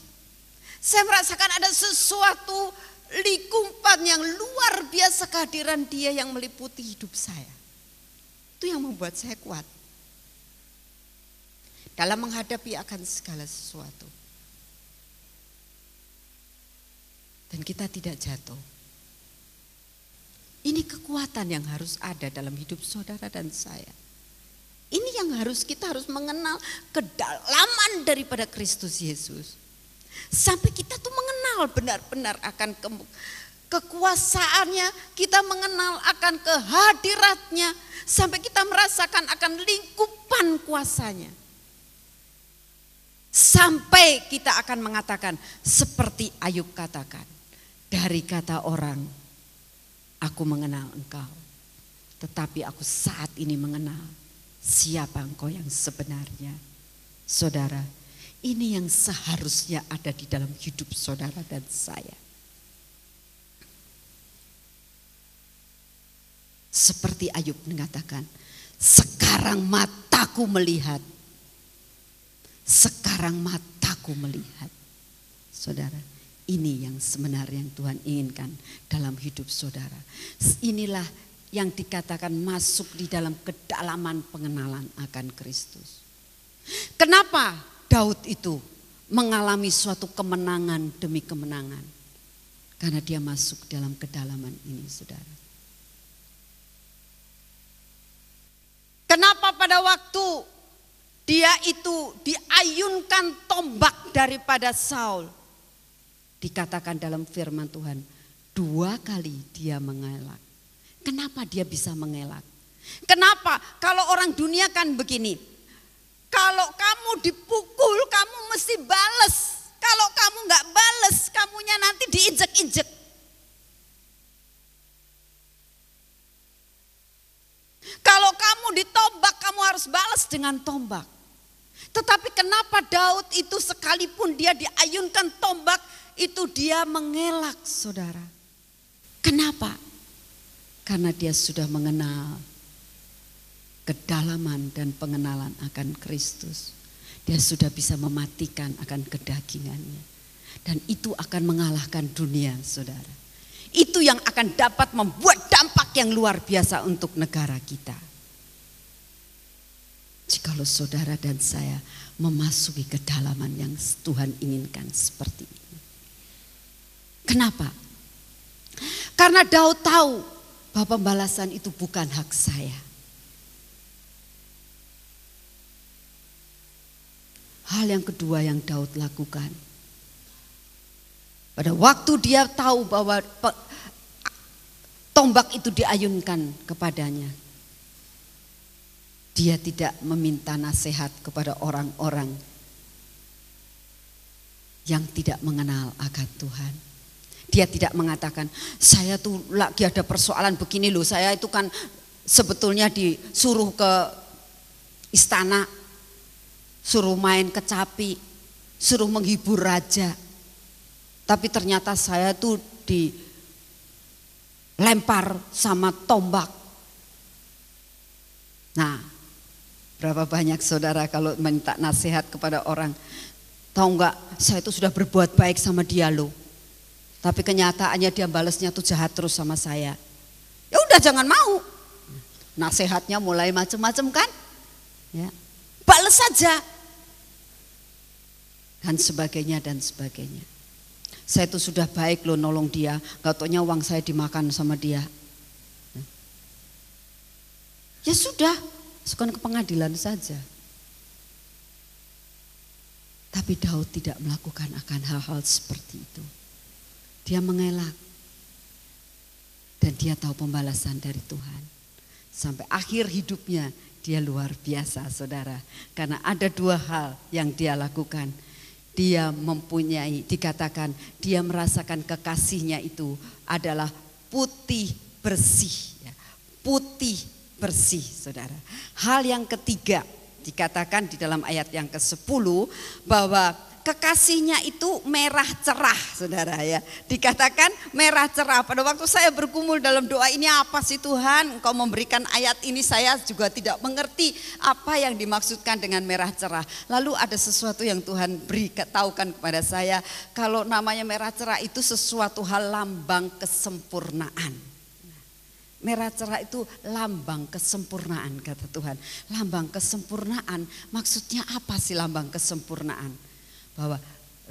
Saya merasakan ada sesuatu lingkupan yang luar biasa, kehadiran dia yang meliputi hidup saya. Itu yang membuat saya kuat dalam menghadapi akan segala sesuatu. Dan kita tidak jatuh. Ini kekuatan yang harus ada dalam hidup saudara dan saya. Ini yang kita harus mengenal kedalaman daripada Kristus Yesus. Sampai kita tuh mengenal benar-benar akan kekuasaannya, kita mengenal akan kehadiratnya, sampai kita merasakan akan lingkupan kuasanya. Sampai kita akan mengatakan seperti Ayub katakan, dari kata orang, aku mengenal engkau, tetapi aku saat ini mengenal siapa engkau yang sebenarnya. Saudara, ini yang seharusnya ada di dalam hidup saudara dan saya. Seperti Ayub mengatakan, sekarang mataku melihat. Sekarang mataku melihat. Saudara, ini yang sebenarnya yang Tuhan inginkan dalam hidup saudara. Inilah yang dikatakan masuk di dalam kedalaman pengenalan akan Kristus. Kenapa Daud itu mengalami suatu kemenangan demi kemenangan? Karena dia masuk dalam kedalaman ini, saudara. Kenapa pada waktu dia itu diayunkan tombak daripada Saul? Dikatakan dalam firman Tuhan, 2 kali dia mengelak. Kenapa dia bisa mengelak? Kenapa? Kalau orang dunia kan begini, kalau kamu dipukul kamu mesti bales. Kalau kamu gak bales, kamunya nanti diinjek-injek. Kalau kamu ditombak, kamu harus balas dengan tombak. Tetapi kenapa Daud itu sekalipun dia diayunkan tombak, itu dia mengelak, saudara. Kenapa? Karena dia sudah mengenal kedalaman dan pengenalan akan Kristus. Dia sudah bisa mematikan akan kedagingannya. Dan itu akan mengalahkan dunia, saudara. Itu yang akan dapat membuat dampak yang luar biasa untuk negara kita. Jikalau saudara dan saya memasuki kedalaman yang Tuhan inginkan seperti ini. Kenapa? Karena Daud tahu bahwa pembalasan itu bukan hak saya. Hal yang kedua yang Daud lakukan, pada waktu dia tahu bahwa tombak itu diayunkan kepadanya, dia tidak meminta nasihat kepada orang-orang yang tidak mengenal akan Tuhan. Dia tidak mengatakan, saya tuh lagi ada persoalan begini loh, saya itu kan sebetulnya disuruh ke istana, suruh main kecapi, suruh menghibur raja. Tapi ternyata saya tuh dilempar sama tombak. Nah, berapa banyak saudara kalau minta nasihat kepada orang, tahu enggak, saya itu sudah berbuat baik sama dia loh. Tapi kenyataannya dia balasnya tuh jahat terus sama saya. Ya udah jangan mau. Nasihatnya mulai macam-macam kan? Ya. Balas saja. Dan sebagainya dan sebagainya. Saya itu sudah baik loh nolong dia, gak taunya uang saya dimakan sama dia. Ya sudah, masukkan ke pengadilan saja. Tapi Daud tidak melakukan akan hal-hal seperti itu. Dia mengelak. Dan dia tahu pembalasan dari Tuhan. Sampai akhir hidupnya dia luar biasa, saudara. Karena ada 2 hal yang dia lakukan. Dia mempunyai, dikatakan dia merasakan kekasihnya itu adalah putih bersih. Putih bersih, saudara. Hal yang ketiga dikatakan di dalam ayat yang ke-10 bahwa kekasihnya itu merah cerah, saudara ya. Dikatakan merah cerah. Pada waktu saya bergumul dalam doa ini, apa sih Tuhan Engkau memberikan ayat ini, saya juga tidak mengerti apa yang dimaksudkan dengan merah cerah. Lalu ada sesuatu yang Tuhan beritahukan kepada saya, kalau namanya merah cerah itu sesuatu hal lambang kesempurnaan. Merah cerah itu lambang kesempurnaan, kata Tuhan. Lambang kesempurnaan, maksudnya apa sih lambang kesempurnaan? Bahwa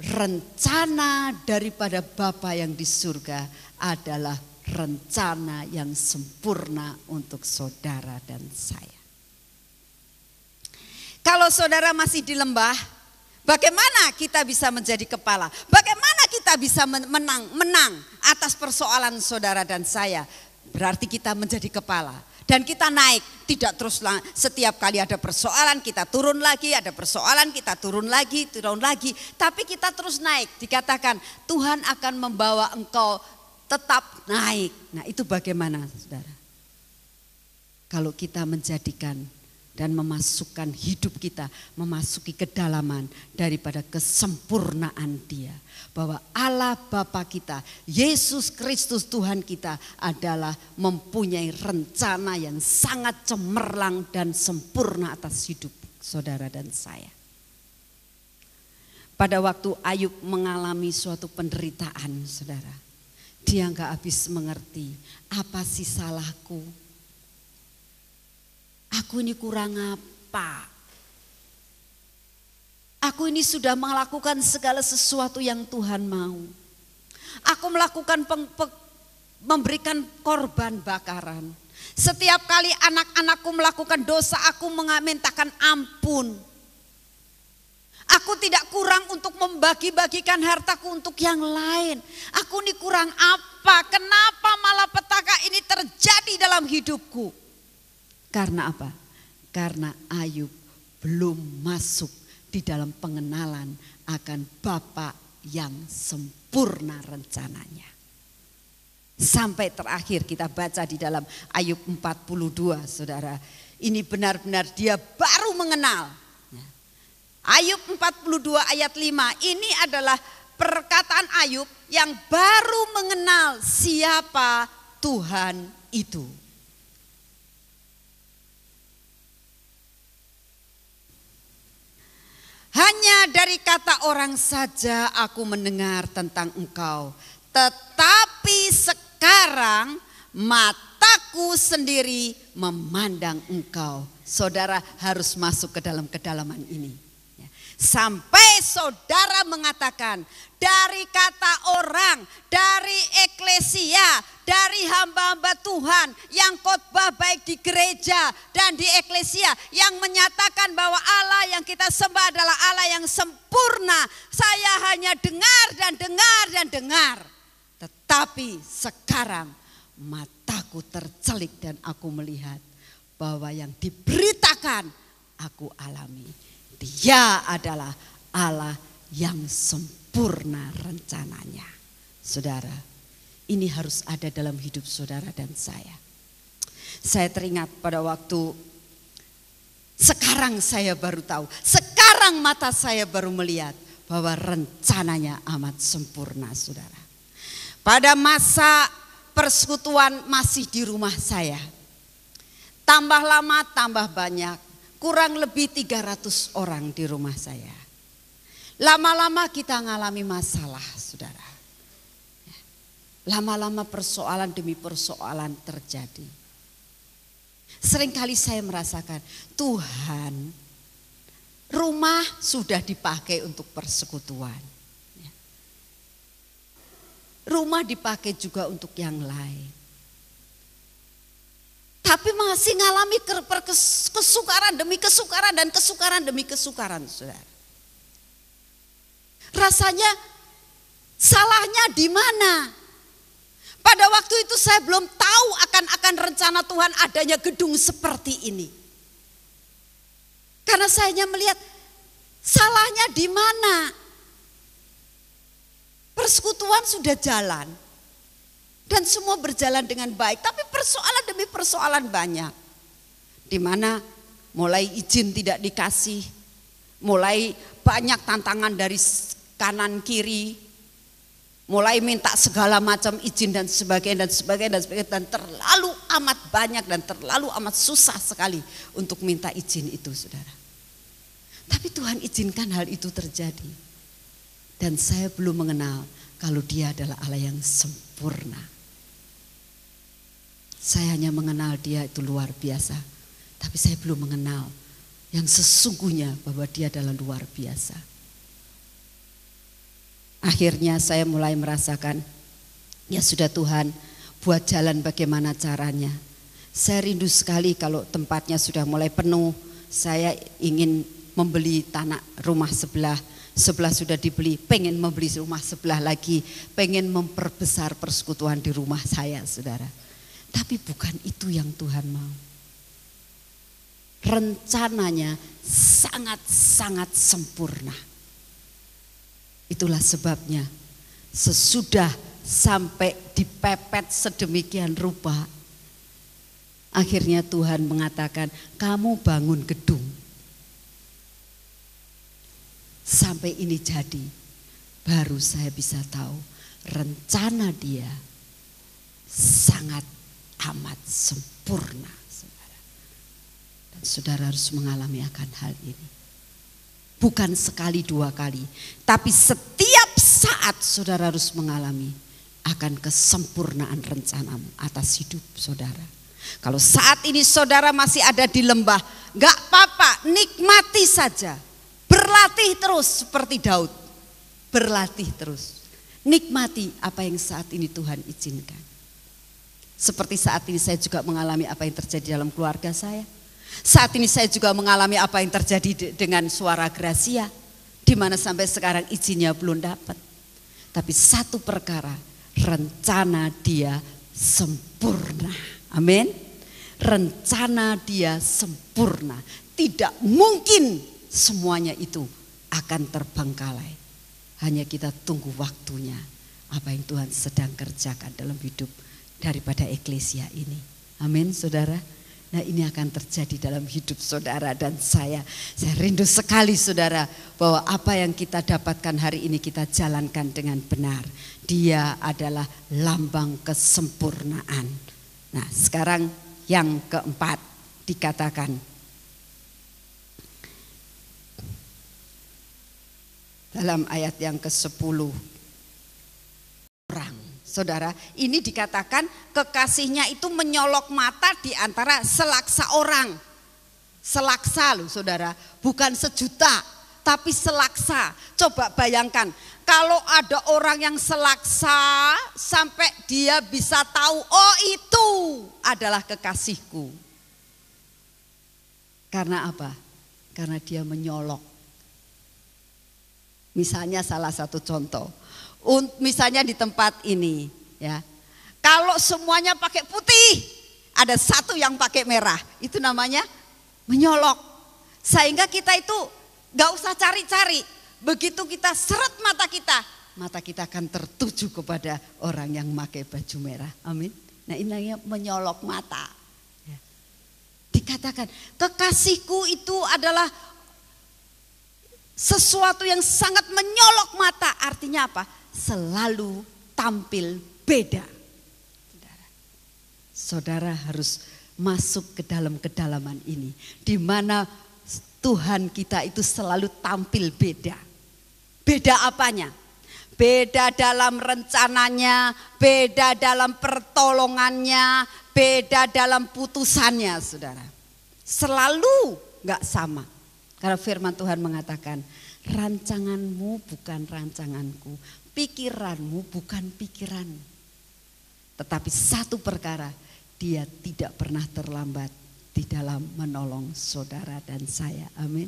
rencana daripada Bapa yang di surga adalah rencana yang sempurna untuk saudara dan saya. Kalau saudara masih di lembah, bagaimana kita bisa menjadi kepala? Bagaimana kita bisa menang atas persoalan saudara dan saya? Berarti kita menjadi kepala. Dan kita naik, tidak terus setiap kali ada persoalan kita turun lagi, ada persoalan kita turun lagi. Tapi kita terus naik, dikatakan Tuhan akan membawa engkau tetap naik. Nah itu bagaimana saudara? Kalau kita menjadikan dan memasukkan hidup kita memasuki kedalaman daripada kesempurnaan Dia. Bahwa Allah Bapa kita, Yesus Kristus Tuhan kita adalah mempunyai rencana yang sangat cemerlang dan sempurna atas hidup saudara dan saya. Pada waktu Ayub mengalami suatu penderitaan saudara, dia gak habis mengerti, apa sih salahku? Aku ini kurang apa? Aku ini sudah melakukan segala sesuatu yang Tuhan mau. Aku melakukan memberikan korban bakaran. Setiap kali anak-anakku melakukan dosa, aku memintakan ampun. Aku tidak kurang untuk membagi-bagikan hartaku untuk yang lain. Aku ini kurang apa? Kenapa malah petaka ini terjadi dalam hidupku? Karena apa? Karena Ayub belum masuk di dalam pengenalan akan Bapa yang sempurna rencananya. Sampai terakhir kita baca di dalam Ayub 42 saudara. Ini benar-benar dia baru mengenal. Ayub 42 ayat 5 ini adalah perkataan Ayub yang baru mengenal siapa Tuhan itu. Hanya dari kata orang saja aku mendengar tentang engkau. Tetapi sekarang mataku sendiri memandang engkau. Saudara harus masuk ke dalam kedalaman ini. Sampai saudara mengatakan dari kata orang, dari eklesia, dari hamba-hamba Tuhan yang khotbah baik di gereja dan di eklesia yang menyatakan bahwa Allah yang kita sembah adalah Allah yang sempurna. Saya hanya dengar dan dengar dan dengar. Tetapi sekarang mataku tercelik dan aku melihat bahwa yang diberitakan aku alami. Dia adalah Allah yang sempurna rencananya. Saudara, ini harus ada dalam hidup saudara dan saya. Saya teringat pada waktu sekarang saya baru tahu. Sekarang mata saya baru melihat bahwa rencananya amat sempurna saudara. Pada masa persekutuan masih di rumah saya. Tambah lama tambah banyak. Kurang lebih 300 orang di rumah saya. Lama-lama kita ngalami masalah saudara. Lama-lama persoalan demi persoalan terjadi. Seringkali saya merasakan Tuhan, rumah sudah dipakai untuk persekutuan. Rumah dipakai juga untuk yang lain. Tapi masih ngalami kesukaran demi kesukaran dan kesukaran demi kesukaran saudara. Rasanya salahnya di mana? Pada waktu itu saya belum tahu akan rencana Tuhan adanya gedung seperti ini. Karena saya hanya melihat salahnya di mana? Persekutuan sudah jalan. Dan semua berjalan dengan baik, tapi persoalan demi persoalan banyak. Di mana mulai izin tidak dikasih, mulai banyak tantangan dari kanan kiri, mulai minta segala macam izin dan sebagainya dan terlalu amat banyak dan terlalu amat susah sekali untuk minta izin itu saudara. Tapi Tuhan izinkan hal itu terjadi. Dan saya belum mengenal kalau Dia adalah Allah yang sempurna. Saya hanya mengenal Dia itu luar biasa. Tapi saya belum mengenal yang sesungguhnya bahwa Dia adalah luar biasa. Akhirnya saya mulai merasakan, ya sudah Tuhan, buat jalan bagaimana caranya. Saya rindu sekali kalau tempatnya sudah mulai penuh. Saya ingin membeli tanah rumah sebelah sudah dibeli, pengen membeli rumah sebelah lagi, pengen memperbesar persekutuan di rumah saya saudara. Tapi bukan itu yang Tuhan mau. Rencananya sangat-sangat sempurna. Itulah sebabnya sesudah sampai dipepet sedemikian rupa, Akhirnya Tuhan mengatakan, kamu bangun gedung. Sampai ini jadi, baru saya bisa tahu rencana Dia sangat amat sempurna, saudara. Dan saudara harus mengalami akan hal ini. Bukan sekali dua kali, tapi setiap saat saudara harus mengalami akan kesempurnaan rencanamu atas hidup saudara. Kalau saat ini saudara masih ada di lembah, gak apa-apa, nikmati saja. Berlatih terus seperti Daud. Berlatih terus. Nikmati apa yang saat ini Tuhan izinkan. Seperti saat ini saya juga mengalami apa yang terjadi dalam keluarga saya. Saat ini saya juga mengalami apa yang terjadi dengan suara Gracia. Di mana sampai sekarang izinnya belum dapat. Tapi satu perkara, rencana Dia sempurna. Amin. Rencana Dia sempurna. Tidak mungkin semuanya itu akan terbengkalai. Hanya kita tunggu waktunya. Apa yang Tuhan sedang kerjakan dalam hidup daripada eklesia ini. Amin saudara. Nah ini akan terjadi dalam hidup saudara dan saya. Saya rindu sekali saudara bahwa apa yang kita dapatkan hari ini kita jalankan dengan benar. Dia adalah lambang kesempurnaan. Nah sekarang yang keempat dikatakan. Dalam ayat yang ke-10. Orang, saudara, ini dikatakan kekasihnya itu menyolok mata di antara selaksa orang. Selaksa loh saudara, bukan sejuta, tapi selaksa. Coba bayangkan, kalau ada orang yang selaksa sampai dia bisa tahu, oh itu adalah kekasihku. Karena apa? Karena dia menyolok. Misalnya salah satu contoh, misalnya di tempat ini ya, kalau semuanya pakai putih, ada satu yang pakai merah, itu namanya menyolok. Sehingga kita itu gak usah cari-cari, begitu kita seret mata kita akan tertuju kepada orang yang pakai baju merah. Amin. Nah ini namanya menyolok mata. Dikatakan kekasihku itu adalah sesuatu yang sangat menyolok mata. Artinya apa? Selalu tampil beda. Saudara harus masuk ke dalam kedalaman ini, di mana Tuhan kita itu selalu tampil beda. Beda apanya? Beda dalam rencananya, beda dalam pertolongannya, beda dalam putusannya, saudara. Selalu gak sama. Karena firman Tuhan mengatakan, rancanganmu bukan rancanganku, pikiranmu bukan pikiranmu. Tetapi satu perkara, Dia tidak pernah terlambat di dalam menolong saudara dan saya. Amin.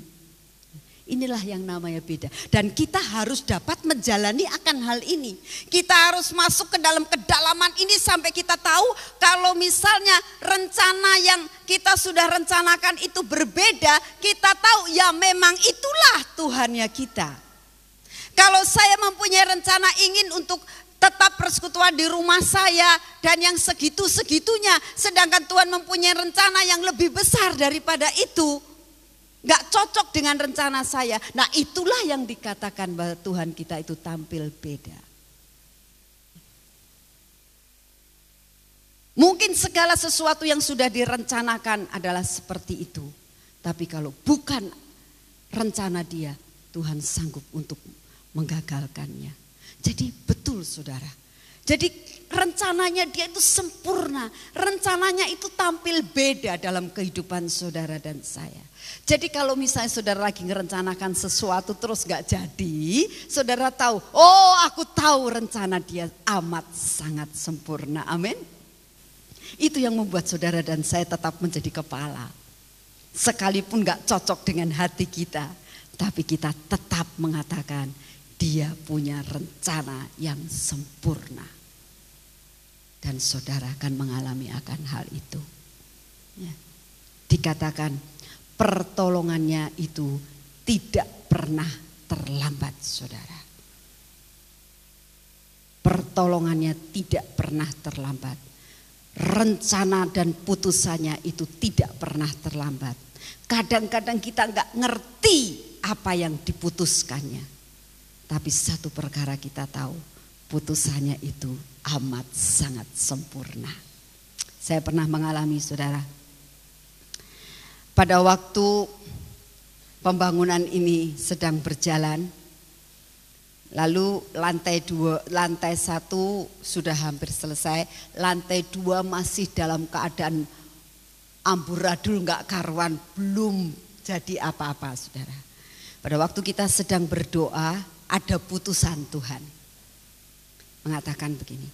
Inilah yang namanya beda. Dan kita harus dapat menjalani akan hal ini. Kita harus masuk ke dalam kedalaman ini sampai kita tahu kalau misalnya rencana yang kita sudah rencanakan itu berbeda, kita tahu ya memang itulah Tuhannya kita. Kalau saya mempunyai rencana ingin untuk tetap persekutuan di rumah saya dan yang segitu-segitunya, sedangkan Tuhan mempunyai rencana yang lebih besar daripada itu, gak cocok dengan rencana saya. Nah itulah yang dikatakan bahwa Tuhan kita itu tampil beda. Mungkin segala sesuatu yang sudah direncanakan adalah seperti itu. Tapi kalau bukan rencana Dia, Tuhan sanggup untuk menggagalkannya. Jadi betul saudara. Jadi rencananya Dia itu sempurna. Rencananya itu tampil beda dalam kehidupan saudara dan saya. Jadi kalau misalnya saudara lagi merencanakan sesuatu terus gak jadi, saudara tahu, oh aku tahu rencana Dia amat sangat sempurna. Amin. Itu yang membuat saudara dan saya tetap menjadi kepala. Sekalipun gak cocok dengan hati kita, tapi kita tetap mengatakan Dia punya rencana yang sempurna. Dan saudara akan mengalami akan hal itu. Ya. Dikatakan pertolongannya itu tidak pernah terlambat, saudara. Pertolongannya tidak pernah terlambat. rencana dan putusannya itu tidak pernah terlambat. Kadang-kadang kita nggak ngerti apa yang diputuskannya. Tapi satu perkara kita tahu, putusannya itu amat sangat sempurna. Saya pernah mengalami, saudara, pada waktu pembangunan ini sedang berjalan, lalu lantai 1 sudah hampir selesai, lantai 2 masih dalam keadaan amburadul, nggak karuan, belum jadi apa-apa, saudara. Pada waktu kita sedang berdoa, ada putusan Tuhan mengatakan begini.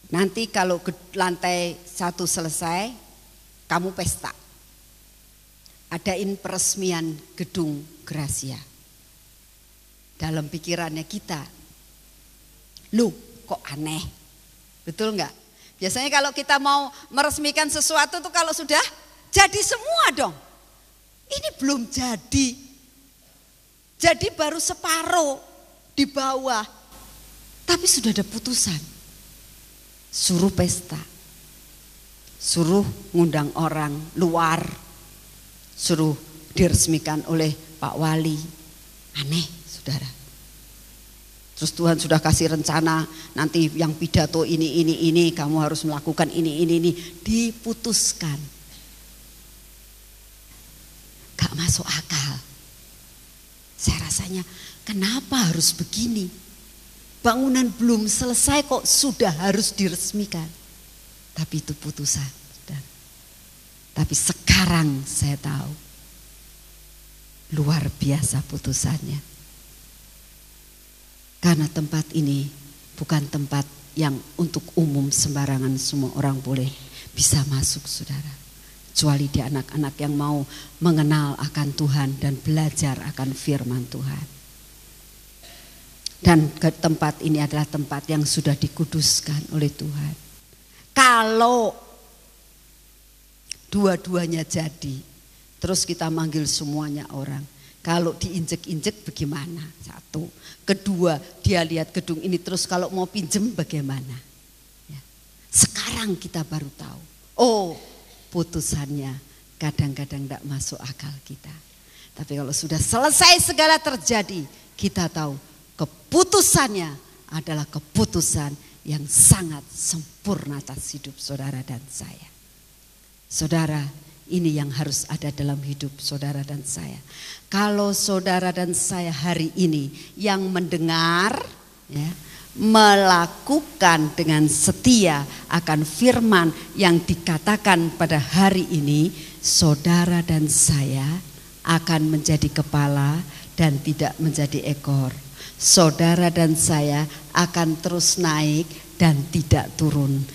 Nanti kalau lantai 1 selesai, kamu pesta. Adain peresmian gedung Gracia. Dalam pikirannya kita, loh kok aneh, betul nggak? Biasanya kalau kita mau meresmikan sesuatu tuh kalau sudah jadi semua dong. Ini belum jadi. Jadi baru separuh di bawah. Tapi sudah ada putusan. Suruh pesta. Suruh ngundang orang luar. Suruh diresmikan oleh Pak Wali. Aneh, saudara. Terus Tuhan sudah kasih rencana, nanti yang pidato ini, kamu harus melakukan ini. Diputuskan. Gak masuk akal. Saya rasanya, kenapa harus begini? Bangunan belum selesai kok sudah harus diresmikan. Tapi itu putusan. Saudara. Tapi sekarang saya tahu, luar biasa putusannya. Karena tempat ini bukan tempat yang untuk umum sembarangan semua orang boleh bisa masuk, saudara. Kecuali di anak-anak yang mau mengenal akan Tuhan dan belajar akan firman Tuhan. Dan tempat ini adalah tempat yang sudah dikuduskan oleh Tuhan. Kalau dua-duanya jadi, terus kita manggil semuanya orang. Kalau diinjek-injek bagaimana? Satu. Kedua, dia lihat gedung ini terus kalau mau pinjem bagaimana? Ya. Sekarang kita baru tahu. Oh, putusannya kadang-kadang tidak masuk akal kita. Tapi kalau sudah selesai segala terjadi, kita tahu keputusannya adalah keputusan yang sangat sempurna atas hidup saudara dan saya. Saudara, ini yang harus ada dalam hidup saudara dan saya. Kalau saudara dan saya hari ini yang mendengar, ya, melakukan dengan setia akan firman yang dikatakan pada hari ini, saudara dan saya akan menjadi kepala dan tidak menjadi ekor. Saudara dan saya akan terus naik dan tidak turun.